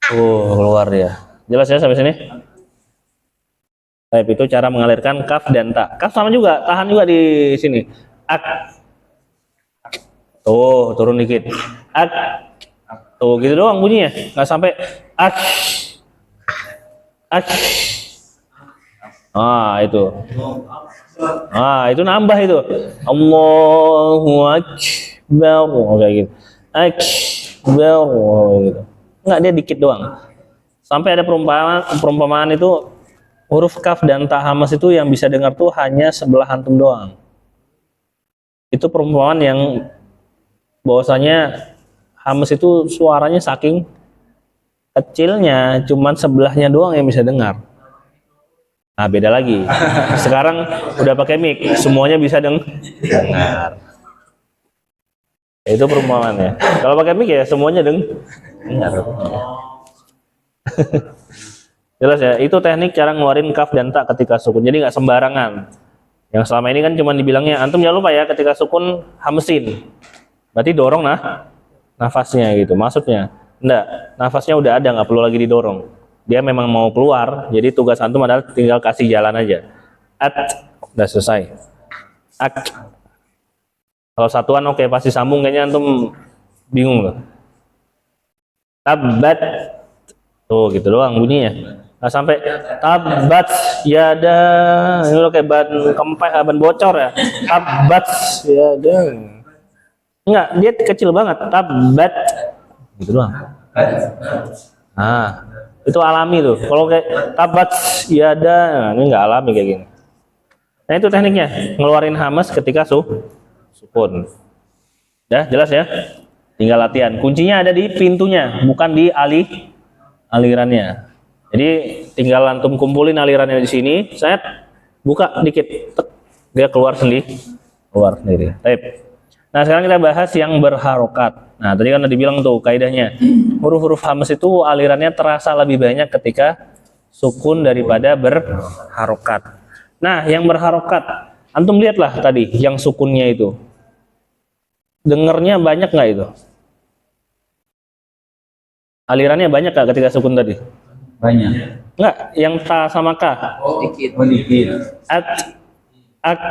Keluar dia. Jelas ya sampai sini? Baik, itu cara mengalirkan kaf dan ta. Kaf sama juga, tahan juga di sini. Tuh, turun dikit. Tuh, gitu doang bunyinya. Nggak sampai itu. Itu nambah itu. Allahu Akbar. Kayak gitu. Akbar. Gitu. Enggak, dia dikit doang. Sampai ada perumpamaan itu huruf kaf dan ta hamas itu yang bisa dengar tuh hanya sebelah antum doang. Itu perumpamaan yang bahwasanya hamas itu suaranya saking kecilnya, cuman sebelahnya doang yang bisa dengar. Nah, beda lagi. Sekarang udah pakai mic, semuanya bisa dengar. Itu perumpamaannya. Kalau pakai mic ya semuanya dengar. Jelas ya, itu teknik cara ngeluarin kaf dan ta ketika sukun. Jadi nggak sembarangan. Yang selama ini kan cuma dibilangnya, antum jangan lupa ya ketika sukun hamesin. Berarti dorong nafasnya gitu. Maksudnya, enggak, nafasnya udah ada, nggak perlu lagi didorong. Dia memang mau keluar, jadi tugas antum adalah tinggal kasih jalan aja. Udah selesai. Kalau satuan oke, pasti sambung kayaknya antum bingung loh. Tabat. Tuh gitu doang bunyinya. Nah, sampai tabat yada, ini lo kayak ban kempes, ban bocor ya. Tabat yada. Enggak, dia kecil banget. Tabat. Gitu doang. Nah, itu alami tuh. Kalau kayak tabat yada, nah, ini enggak alami kayak gini. Nah, itu tekniknya, ngeluarin hamas ketika sukun. Dah jelas ya? Tinggal latihan. Kuncinya ada di pintunya, bukan di alirannya. Jadi tinggal antum kumpulin alirannya di sini, saya buka dikit, tek, dia keluar sendiri. Baik. Nah sekarang kita bahas yang berharokat. Nah tadi kan udah dibilang tuh kaidahnya, huruf-huruf hamas itu alirannya terasa lebih banyak ketika sukun daripada berharokat. Nah yang berharokat, antum lihatlah tadi yang sukunnya itu, dengernya banyak nggak itu? Alirannya banyak nggak ketika sukun tadi? Banyak. Enggak, yang ta sama ka. Sedikit. Oh, dikit. Ak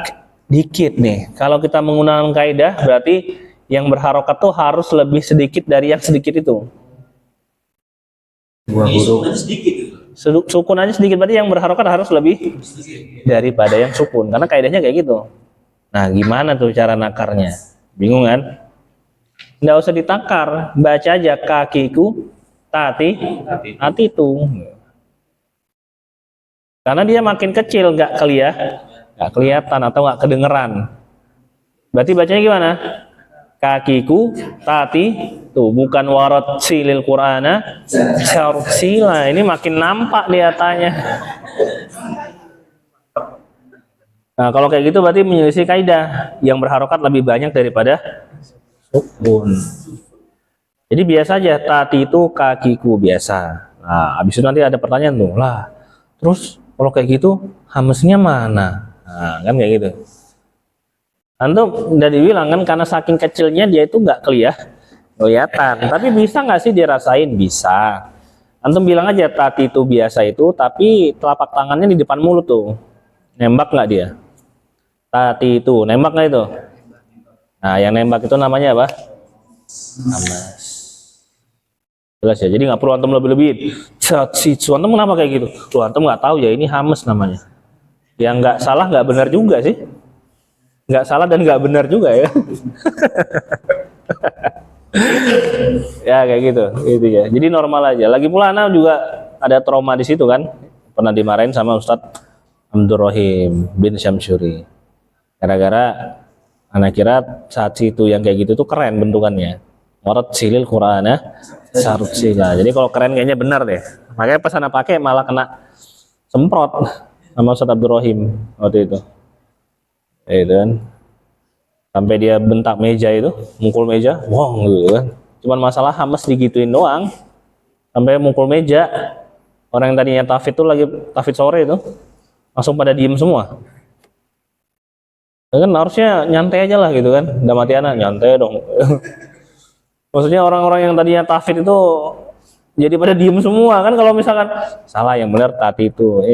dikit nih. Kalau kita menggunakan kaidah berarti yang berharokat tuh harus lebih sedikit dari yang sedikit itu. Dua huruf. Itu sedikit itu. Sukun aja sedikit, berarti yang berharokat harus lebih daripada yang sukun. Karena kaidahnya kayak gitu. Nah, gimana tuh cara nakarnya? Bingung kan? Nggak usah ditakar, baca aja kakiku, tati itu. Karena dia makin kecil nggak kelihatan atau nggak kedengeran. Berarti bacanya gimana? Kakiku, tati, tuh bukan warat silil Qur'ana, sila. Ini makin nampak lihatannya. Nah kalau kayak gitu berarti menyelisih kaidah, yang berharokat lebih banyak daripada sukun. Jadi biasa aja, tati itu kakiku biasa. Nah habis itu nanti ada pertanyaan tuh, lah terus kalau kayak gitu hamesnya mana? Nah kan kayak gitu. Antum udah dibilang kan, karena saking kecilnya dia itu nggak kelihatan. Tapi bisa nggak sih dirasain? Bisa. Antum bilang aja tati itu biasa itu, tapi telapak tangannya di depan mulut tuh. Nembak nggak dia? Tati itu nembak nggak itu? Nah yang nembak itu namanya apa? Hamas. Jelas ya. Jadi nggak perlu antum lebih-lebih. Antum kenapa kayak gitu? Tuh antum nggak tahu ya ini hamas namanya. Yang nggak salah nggak benar juga sih. Nggak salah dan nggak benar juga ya. Ya kayak gitu ya. Jadi normal aja. Lagi pula anak juga ada trauma di situ kan, pernah dimarahin sama Ustadz Abdurrahim bin Syamsuri gara-gara anak kira saat itu yang kayak gitu tuh keren bentukannya, warat silil Qur'ana sarut sila. Jadi kalau keren kayaknya benar deh, makanya pas anak pakai malah kena semprot sama Ustadz Abdurrahim waktu itu. Itu kan sampai dia bentak meja itu, mukul meja, wong gitu kan. Cuman masalah hamas digituin doang, sampai mukul meja. Orang yang tadinya tafid tuh lagi tafid sore itu, langsung pada diem semua. Kan harusnya nyantai aja lah gitu kan, udah mati anak nyantai dong. Maksudnya orang-orang yang tadinya tafid itu jadi pada diem semua kan, kalau misalkan salah yang benar tati itu,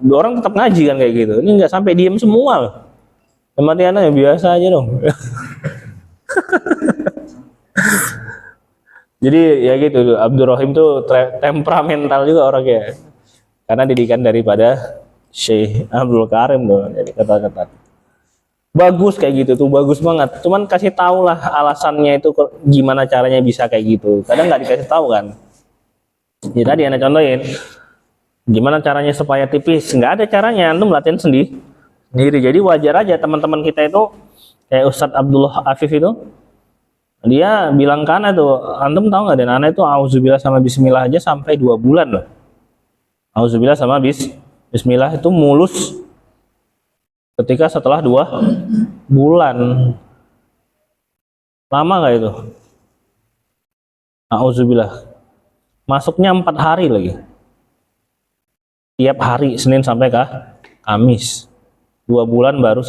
orang tetap ngaji kan kayak gitu. Ini nggak sampai diem semua loh. Kematiannya ya biasa aja dong. Jadi ya gitu, Abdurrahim tuh temperamental juga orangnya. Karena didikan daripada Syekh Abdul Karim tuh, jadi kata-kata. Bagus kayak gitu tuh, bagus banget. Cuman kasih tahu lah alasannya itu gimana caranya bisa kayak gitu. Kadang nggak dikasih tahu kan. Jadi tadi Anda contohin, gimana caranya supaya tipis? Nggak ada caranya, antum latihan sendiri. Jadi wajar aja teman-teman kita itu kayak Ustadz Abdullah Afif itu, dia bilang ke Ana tuh, antum tahu nggak, dan Ana itu auzubillah sama bismillah aja sampai 2 bulan loh. Auzubillah sama bismillah itu mulus ketika setelah 2 bulan. Lama nggak itu? Auzubillah masuknya 4 hari lagi, tiap hari Senin sampai Kamis. 2 bulan baru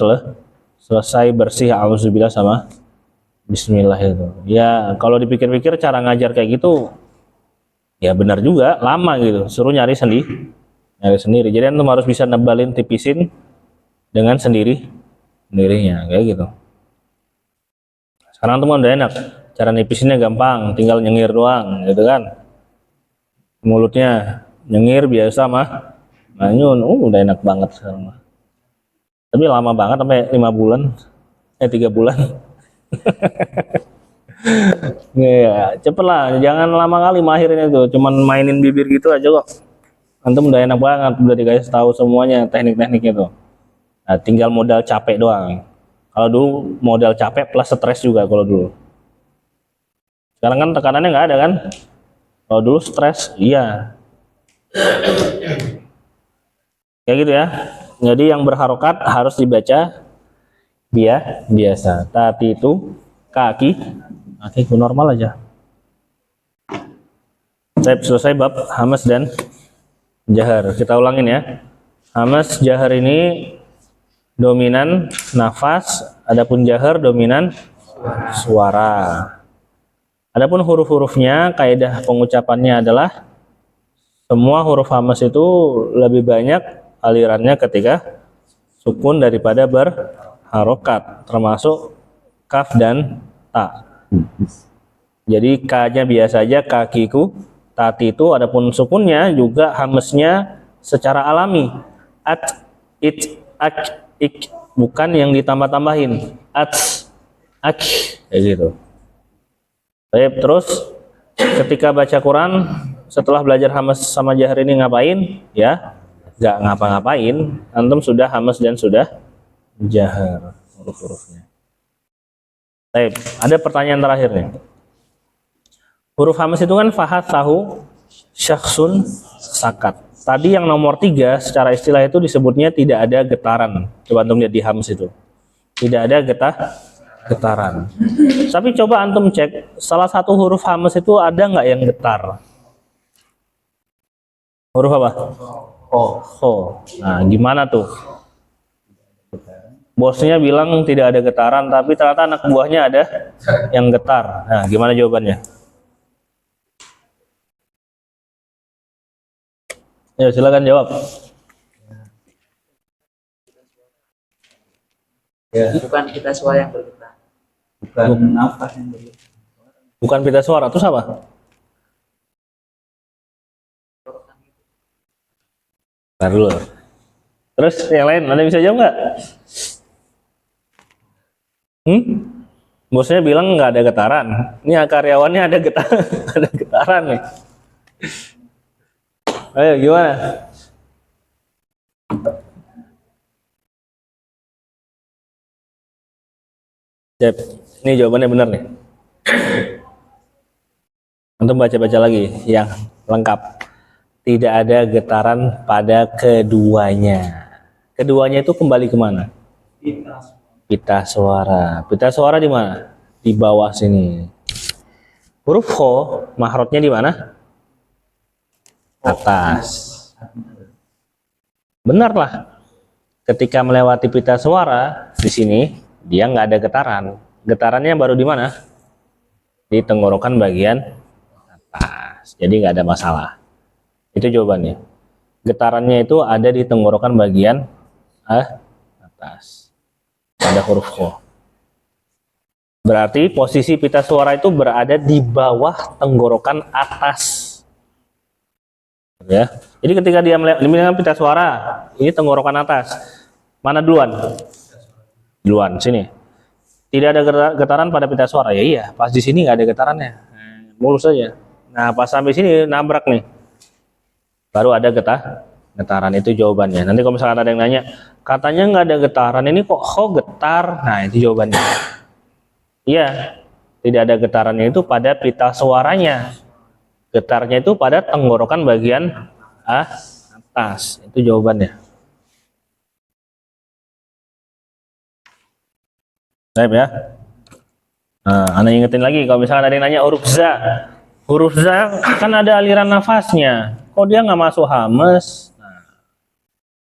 selesai bersih auzubillah sama bismillah itu. Ya kalau dipikir-pikir cara ngajar kayak gitu ya benar juga, lama gitu, suruh nyari sendiri. Jadi antum harus bisa nebalin, tipisin dengan sendirinya kayak gitu. Sekarang antum udah enak, cara nipisinnya gampang, tinggal nyengir doang gitu kan. Mulutnya nyengir biasa mah manyun, udah enak banget sekarang mah. Tapi lama banget sampai 5 bulan, 3 bulan. Ya, cepet lah, jangan lama kali mahirin itu. Cuman mainin bibir gitu aja kok. Antum udah enak banget, udah dikasih tahu semuanya teknik-tekniknya tuh. Nah, tinggal modal capek doang. Kalau dulu modal capek plus stres juga kalau dulu. Sekarang kan tekanannya nggak ada kan? Kalau dulu stres, iya. Kayak gitu ya. Jadi yang berharokat harus dibaca biasa. Tati itu kaki normal aja. Saya selesai bab hamas dan jahar. Kita ulangin ya. Hamas jahar ini dominan nafas, adapun jahar dominan suara. Adapun huruf-hurufnya, kaidah pengucapannya adalah semua huruf hamas itu lebih banyak alirannya ketika sukun daripada berharokat, termasuk kaf dan ta. Jadi k-nya biasa aja, kakiku, tati itu, adapun sukunnya juga hamasnya secara alami. At, it, ak, ik, bukan yang ditambah-tambahin. At, ak, kayak gitu. Baik, terus ketika baca Quran setelah belajar hamas sama jahar ini ngapain? Ya, nggak ngapa-ngapain. Antum sudah hamas dan sudah jahar huruf-hurufnya. Baik, ada pertanyaan terakhir nih. Huruf hamas itu kan fahat, tahu, syakhsun, sakat. Tadi yang nomor 3 secara istilah itu disebutnya tidak ada getaran. Coba antum lihat di hamas itu. Tidak ada getaran. Tapi coba antum cek salah satu huruf hamas itu ada nggak yang getar? Huruf apa? Ho. Nah, gimana tuh? Bosnya bilang tidak ada getaran, tapi ternyata anak buahnya ada yang getar. Nah, gimana jawabannya? Ya, silakan jawab. Ya, Bukan kita suara yang bergetar. bukan nafas yang begitu. Bukan pita suara, terus apa? Ntar dulu. Terus yang lain, Anda bisa jawab nggak? Bosnya bilang nggak ada getaran. Ini karyawannya ada getaran, ada getaran nih. Ayo gimana? Cep, ini jawabannya benar nih. Antum baca-baca lagi yang lengkap. Tidak ada getaran pada keduanya. Keduanya itu kembali kemana? Pita suara. Pita suara di mana? Di bawah sini. Huruf kho, mahrotnya di mana? Atas. Benarlah. Ketika melewati pita suara di sini, dia nggak ada getaran. Getarannya baru di mana? Di tenggorokan bagian atas. Jadi nggak ada masalah. Itu jawabannya. Getarannya itu ada di tenggorokan bagian atas. Pada huruf kho. Berarti posisi pita suara itu berada di bawah tenggorokan atas. Ya. Jadi ketika dia melihat pita suara, ini tenggorokan atas. Mana duluan? Duluan sini. Tidak ada getaran pada pita suara. Ya iya, pas di sini nggak ada getarannya. Mulus saja. Nah, pas sampai sini nabrak nih. Baru ada getaran, itu jawabannya. Nanti kalau misalkan ada yang nanya, katanya nggak ada getaran, ini kok getar? Nah, itu jawabannya. Iya, tidak ada getarannya itu pada pita suaranya. Getarnya itu pada tenggorokan bagian atas. Itu jawabannya. Baik ya. Nah, Anda ingetin lagi kalau misalkan ada yang nanya huruf za. Huruf za kan ada aliran nafasnya. Kok dia nggak masuk hamas? Nah,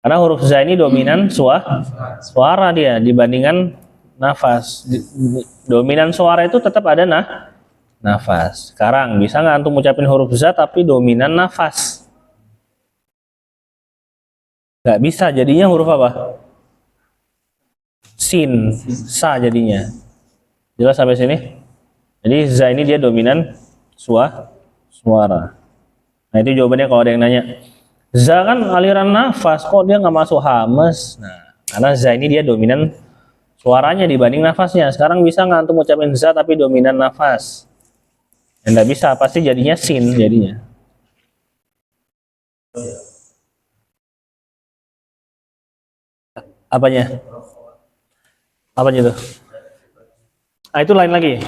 karena huruf za ini dominan suara dia dibandingkan nafas. Dominan suara itu tetap ada nafas. Sekarang bisa nggak antum ucapin huruf za tapi dominan nafas? Nggak bisa, jadinya huruf apa? Sin, sa jadinya. Jelas sampai sini? Jadi za ini dia dominan suara. Nah, itu jawabannya kalau ada yang nanya. Za kan aliran nafas, kok dia nggak masuk hamas? Nah, karena za ini dia dominan suaranya dibanding nafasnya. Sekarang bisa nggak antum ucapin za tapi dominan nafas? Ya, nggak bisa, pasti jadinya sin jadinya. Apanya? Apanya itu? Ah, itu lain lagi.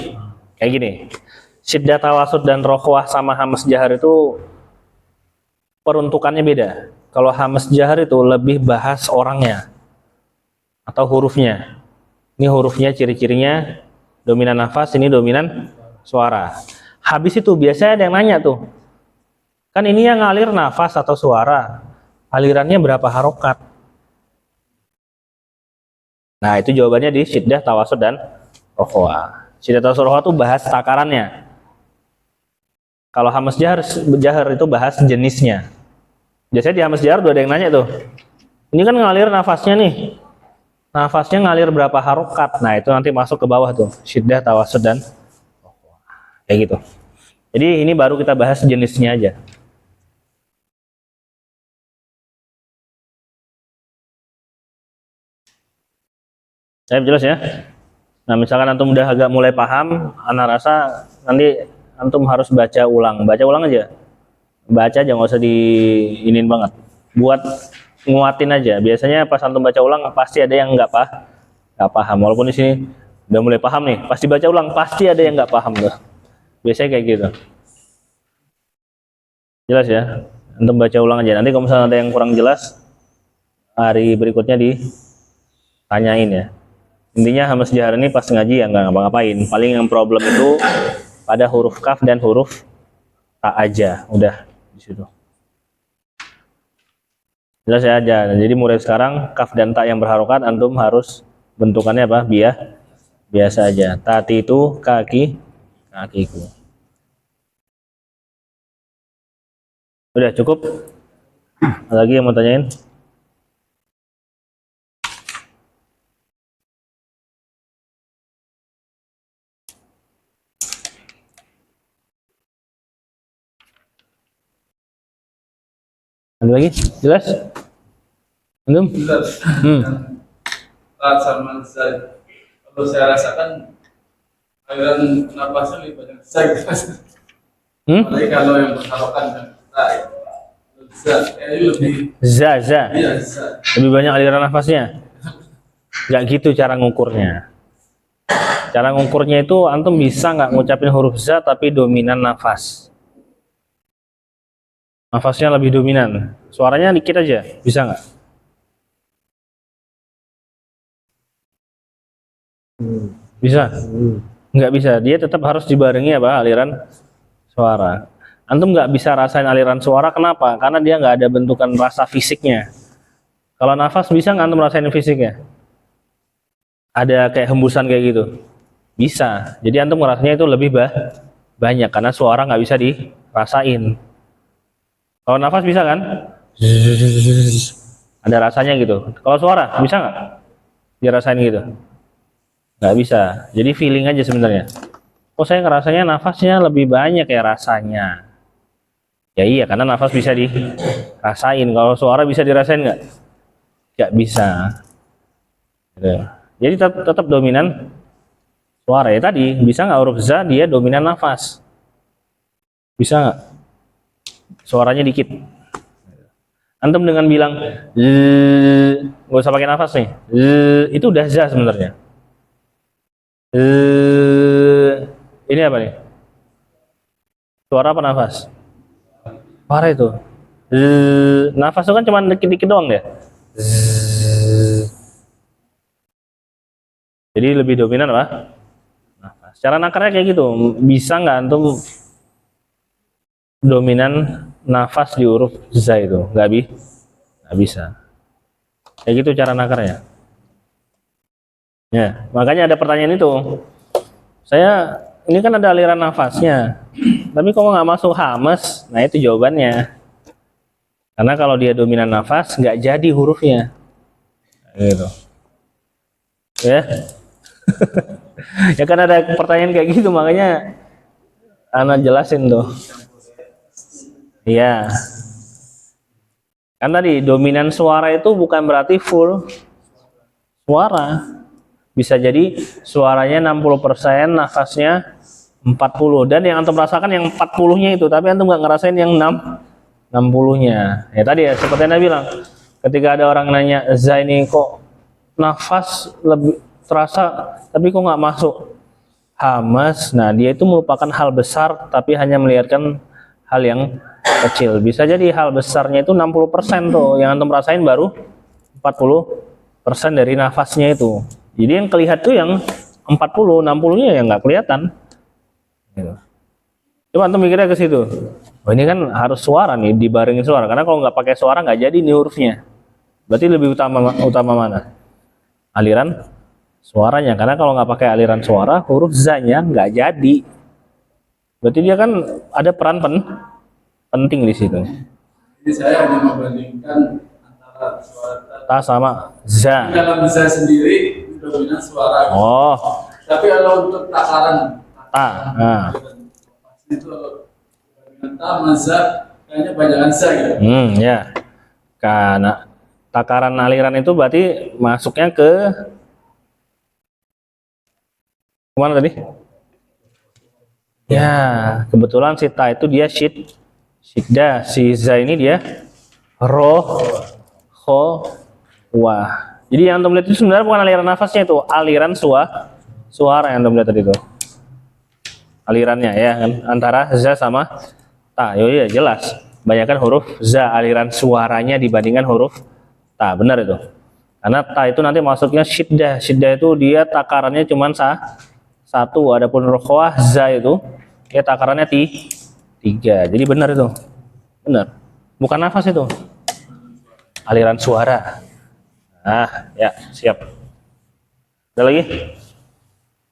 Kayak gini. Syiddah tawasud dan rokhwah sama hamas jahar itu peruntukannya beda. Kalau hamas jahar itu lebih bahas orangnya atau hurufnya. Ini hurufnya, ciri-cirinya dominan nafas, ini dominan suara. Habis itu biasanya ada yang nanya tuh, kan ini yang ngalir nafas atau suara, alirannya berapa harokat? Nah itu jawabannya di syiddah, tawasud, dan rokhwa. Syiddah, tawasud, rokhwa itu bahas takarannya. Kalau hamas jahar itu bahas jenisnya. Biasanya di hamas jahar udah ada yang nanya tuh, ini kan ngalir nafasnya nih, nafasnya ngalir berapa harokat? Nah itu nanti masuk ke bawah tuh, syiddah, tawasud, dan rokhwa. Kayak gitu. Jadi ini baru kita bahas jenisnya aja. Saya jelas ya. Nah misalkan antum udah agak mulai paham, ana rasa nanti antum harus baca ulang aja. Baca aja, nggak usah diinin banget. Buat nguatin aja. Biasanya pas antum baca ulang pasti ada yang nggak paham. Walaupun di sini udah mulai paham nih, pasti baca ulang pasti ada yang nggak paham tuh. Biasanya kayak gitu. Jelas ya. Antum baca ulang aja. Nanti kalau misalnya ada yang kurang jelas, hari berikutnya ditanyain ya. Intinya hamas jahar ini pas ngaji ya nggak ngapa-ngapain. Paling yang problem itu pada huruf kaf dan huruf ta aja. Udah di situ. Jelas ya aja. Jadi mulai sekarang kaf dan ta yang berharokat antum harus bentukannya apa? Biasa aja. Tati itu kakiku. Udah cukup? Ada lagi yang mau tanyain? Ada lagi? Jelas? Belum? Jelas. Sama saya. Kalau saya rasakan aliran napasnya lebih banyak saya. Apalagi kalau yang berharokan dan lebih Za. iya, za. Lebih banyak aliran nafasnya. Nggak gitu cara ngukurnya. Cara ngukurnya itu antum bisa nggak ngucapin huruf za tapi dominan nafas. Nafasnya lebih dominan. Suaranya dikit aja, bisa nggak? Bisa? Nggak bisa. Dia tetap harus dibarengi apa? Aliran suara. Antum nggak bisa rasain aliran suara, kenapa? Karena dia nggak ada bentukan rasa fisiknya. Kalau nafas bisa nggak antum rasain fisiknya? Ada kayak hembusan kayak gitu? Bisa. Jadi antum ngerasanya itu lebih banyak karena suara nggak bisa dirasain. Kalau nafas bisa kan? Ada rasanya gitu. Kalau suara bisa nggak dirasain gitu? Nggak bisa. Jadi feeling aja sebenarnya. Oh saya ngerasanya nafasnya lebih banyak ya rasanya. Ya iya karena nafas bisa dirasain. Kalau suara bisa dirasain nggak? Nggak bisa. Gitu. Jadi tetap dominan suara ya tadi. Bisa nggak huruf za dia dominan nafas? Bisa nggak? Suaranya dikit. Antum dengan bilang nggak usah pakai nafas nih. Itu udah za sebenarnya. Ini apa nih? Suara apa nafas? Suara itu. Nafas itu kan cuma dikit-dikit doang ya. Jadi lebih dominan apa? Nafas. Cara nakarnya kayak gitu. Bisa nggak antum dominan nafas di huruf za itu? Nggak bisa. Kayak gitu cara nakarnya. Ya, makanya ada pertanyaan itu. Saya ini kan ada aliran nafasnya, tapi kok nggak masuk hamas? Nah itu jawabannya. Karena kalau dia dominan nafas nggak jadi hurufnya. Gitu. Ya. Ya kan ada pertanyaan kayak gitu makanya ana jelasin tuh. Iya. Kan tadi dominan suara itu bukan berarti full suara. Bisa jadi suaranya 60%, nafasnya 40. Dan yang antum rasakan yang 40-nya itu, tapi antum nggak ngerasain yang 60-nya. Ya tadi ya, seperti Anda bilang, ketika ada orang nanya, za ini kok nafas lebih terasa, tapi kok nggak masuk hamas. Nah, dia itu merupakan hal besar, tapi hanya melihatkan hal yang kecil. Bisa jadi hal besarnya itu 60% tuh, yang antum rasain baru 40% dari nafasnya itu. Jadi yang kelihatan tuh yang 40, 60-nya yang nggak kelihatan. Gitu. Coba antum mikirnya ke situ. Oh, ini kan harus suara nih, dibarengin suara. Karena kalau nggak pakai suara nggak jadi nih hurufnya. Berarti lebih utama mana? Aliran suaranya. Karena kalau nggak pakai aliran suara, huruf za-nya nggak jadi. Berarti dia kan ada peran penting di situ. Jadi saya hanya membandingkan antara suara Ta sama za. dalam za sendiri dominan suara. Oh, Tapi kalau untuk takaran ta. Nah. itu dominan ta sama za kayaknya banyakan za gitu. Ya. Karena takaran aliran itu berarti masuknya ke mana tadi? Ya, kebetulan si ta itu dia syiddah, si za ini dia roh, kho, wah. Jadi yang antum lihat itu sebenarnya bukan aliran nafasnya itu, aliran suara yang antum lihat tadi itu. Alirannya ya kan antara za sama ta. Yo iya jelas. Banyakkan huruf za aliran suaranya dibandingkan huruf ta. Benar itu. Karena ta itu nanti masuknya syiddah. Syiddah itu dia takarannya cuma satu, adapun rokhwah za itu ya takarannya tiga. Jadi benar itu, benar, bukan nafas itu, aliran suara. Nah ya siap. Ada lagi?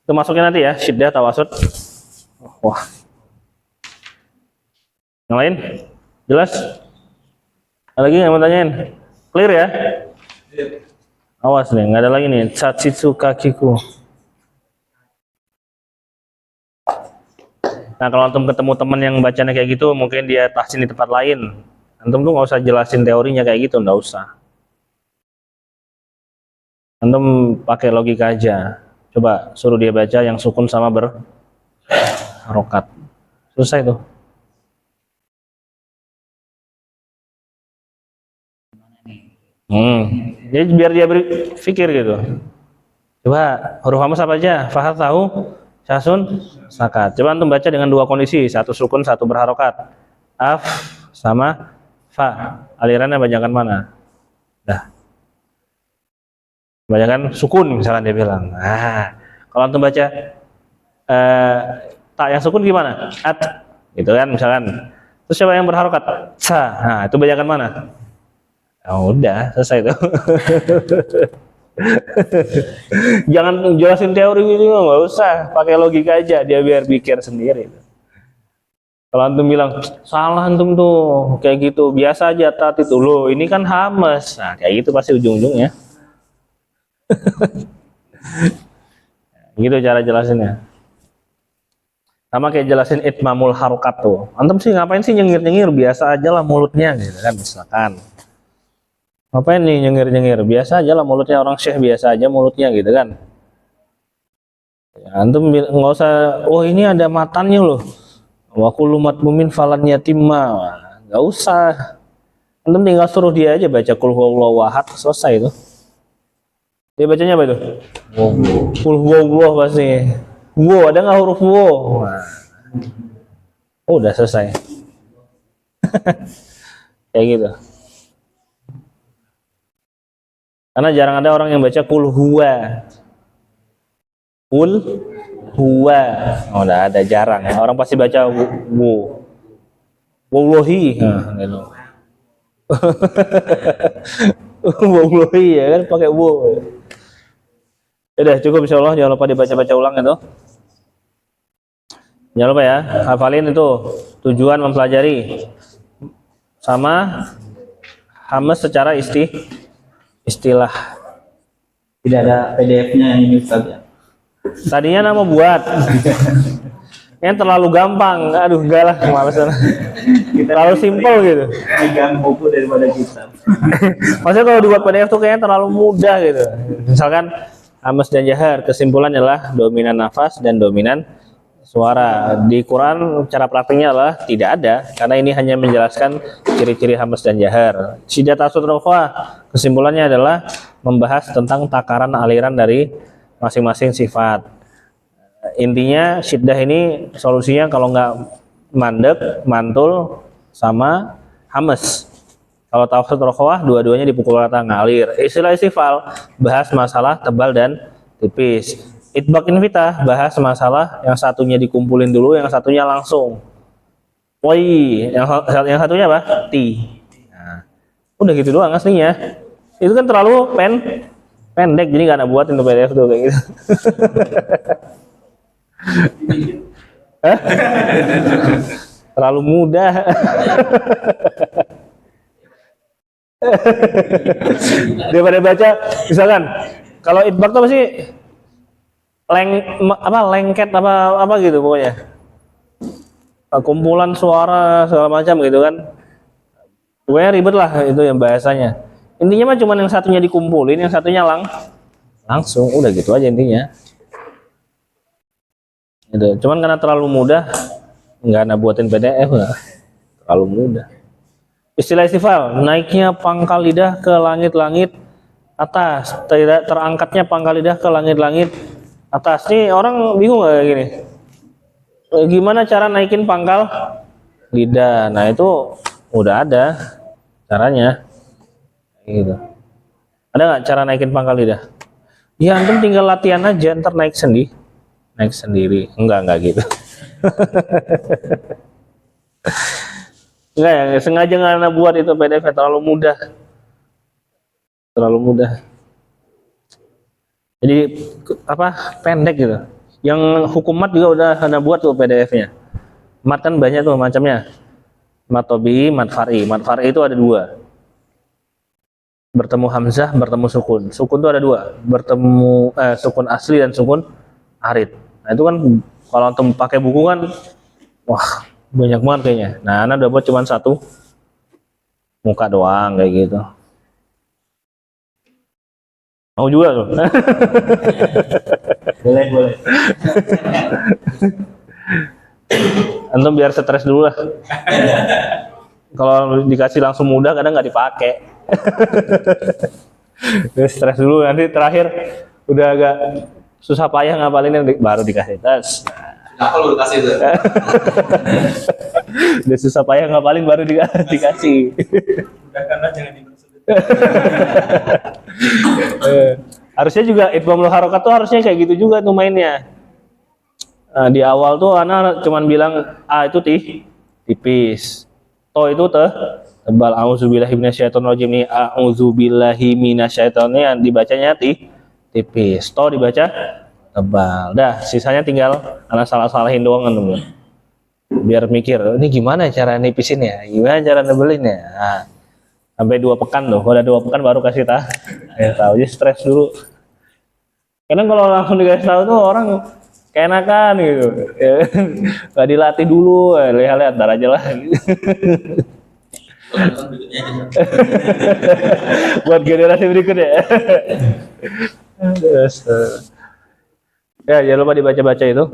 Itu masuknya nanti ya syiddah tawasud. Wah, yang lain jelas? Ada lagi yang mau tanyain? Clear ya? Awas nih, nggak ada lagi nih. Chatsitsu kakiku. Nah kalau antum ketemu teman yang bacanya kayak gitu, mungkin dia tahsin di tempat lain. Antum tuh nggak usah jelasin teorinya kayak gitu, nggak usah. Antum pakai logika aja. Coba suruh dia baca yang sukun sama berharokat. Susah itu. Jadi biar dia berpikir gitu. Coba huruf hamas apa aja? Fahad tahu. Sasun, sakat. Coba antum baca dengan dua kondisi, satu sukun, satu berharokat. Af sama fa. Alirannya banyakan mana? Dah. Banyakan sukun misalkan dia bilang. Nah, kalau antum baca tak yang sukun gimana? At. Gitu kan misalkan. Terus coba yang berharokat? Sa. Nah, itu banyakan mana? Oh, udah, selesai itu. Jangan jelasin teori gitu, nggak usah, pakai logika aja, dia biar pikir sendiri. Kalau antum bilang salah antum tuh kayak gitu, biasa aja tat itu loh, ini kan hamas. Nah kayak gitu pasti ujung-ujungnya. Gitu cara jelasinnya. Sama kayak jelasin itmamul harokat tuh. Antum sih ngapain sih nyengir-nyengir, biasa aja lah mulutnya gitu kan misalkan. Ngapain nih nyengir-nyengir? Biasa aja lah mulutnya, orang syekh biasa aja mulutnya gitu kan. Ya, antum nggak usah, oh ini ada matannya loh. Wa kullu matmumin falan yatimma. Nggak usah. Antum tinggal suruh dia aja baca qul huwallahu ahad, selesai itu. Dia bacanya apa itu? Qul huwallahu pasti. Wo, ada nggak huruf wo? Nah. Oh, udah selesai. Kayak gitu. Karena jarang ada orang yang baca kul huwa. Kul huwa. Oh, udah ada jarang ya. Orang pasti baca wu. Wallahi. Nah, gitu. Wallahi ya kan pakai wu. Udah cukup insyaallah, jangan lupa dibaca-baca ulang itu. Jangan lupa ya, hafalin itu tujuan mempelajari sama hamas secara istilah. Tidak ada PDF-nya yang ini Ustaz ya. Tadinya nama buat yang terlalu gampang, aduh enggak lah, malesan. Terlalu simpel gitu. Megang buku daripada kitab. Maksudnya kalau dibuat PDF tuh kayaknya terlalu mudah gitu. Misalkan hamas dan jahar, kesimpulannya adalah dominan nafas dan dominan suara. Di Quran cara praktiknya adalah tidak ada, karena ini hanya menjelaskan ciri-ciri hamas dan jahar. Syiddah tasawwur rokhwah, kesimpulannya adalah membahas tentang takaran aliran dari masing-masing sifat. Intinya syiddah ini solusinya kalau nggak mandek, mantul, sama hamas. Kalau tawassul rokhawah dua-duanya dipukul rata ngalir. Istilah istifal bahas masalah tebal dan tipis. Itbaq invitah bahas masalah yang satunya dikumpulin dulu, yang satunya langsung. Woi, yang satunya apa? Ti. Nah, udah gitu doang aslinya. Itu kan terlalu pendek, jadi nggak ada buat untuk PDF tuh kayak gitu. Hah? Terlalu mudah. Daripada baca, misalkan kalau itbaq tuh pasti lengket apa gitu pokoknya. Kumpulan suara segala macam gitu kan. Pokoknya ribet lah itu yang bahasanya. Intinya mah cuma yang satunya dikumpulin, yang satunya langsung, udah gitu aja intinya. Gitu. Cuman karena terlalu mudah, nggak ada buatin PDF lah. Terlalu mudah. Istilah istifal, naiknya pangkal lidah ke langit-langit atas, tidak terangkatnya pangkal lidah ke langit-langit atas. Nih orang bingung kayak gini. Gimana cara naikin pangkal lidah? Nah itu udah ada caranya. Gitu. Ada nggak cara naikin pangkal lidah? Ya antum tinggal latihan aja, ntar naik sendiri. Enggak gitu. Enggak ya, sengaja nggak buat itu PDF terlalu mudah. Jadi pendek gitu. Yang hukum mat juga udah ada buat tuh PDF-nya. Mat kan banyak tuh macamnya. Mat tobi, mat far'i. Mat far'i itu ada dua. Bertemu hamzah, bertemu sukun. Sukun itu ada dua. Bertemu sukun asli dan sukun arid. Nah itu kan kalau antum pakai buku kan, wah banyak banget kayaknya. Nah, Ana udah buat cuma satu muka doang kayak gitu. Mau juga tuh. Boleh. Antum biar stres dulu lah. Kalau dikasih langsung mudah kadang nggak dipakai. Terus stres dulu, nanti terakhir udah agak susah payah ngapalinnya baru dikasih tes. Apa lu kasih itu? Udah susah payah ngapalin baru dikasih. Udah karena jangan dipersulit. Harusnya juga Itbamul Harokat tuh harusnya kayak gitu juga tuh mainnya. Nah, di awal tuh Ana cuman bilang itu tipis, to itu tebal. Auzubillahi minasyaitonirrajim nih, auzubillahi minasyaitonir yang dibacanya tipis, to dibaca tebal. Dah sisanya tinggal Ana salah-salahin doang kan teman. Biar mikir ini gimana cara nipisin ya, gimana cara nebelin ya. Nah, sampai 2 pekan loh, udah 2 pekan baru kasih tahu. Tahu aja stres dulu. Karena kalau langsung dikasih tahu tuh orang keenakan gitu. Gak dilatih dulu, lihat ntar aja lah. Buat generasi berikutnya. Ya, jangan lupa dibaca-baca itu.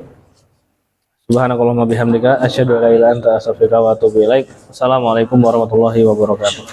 Subhanakallahumma bihamdika asyhadu an la ilaha illa anta astaghfiruka wa atubu ilaik. Assalamualaikum warahmatullahi wabarakatuh.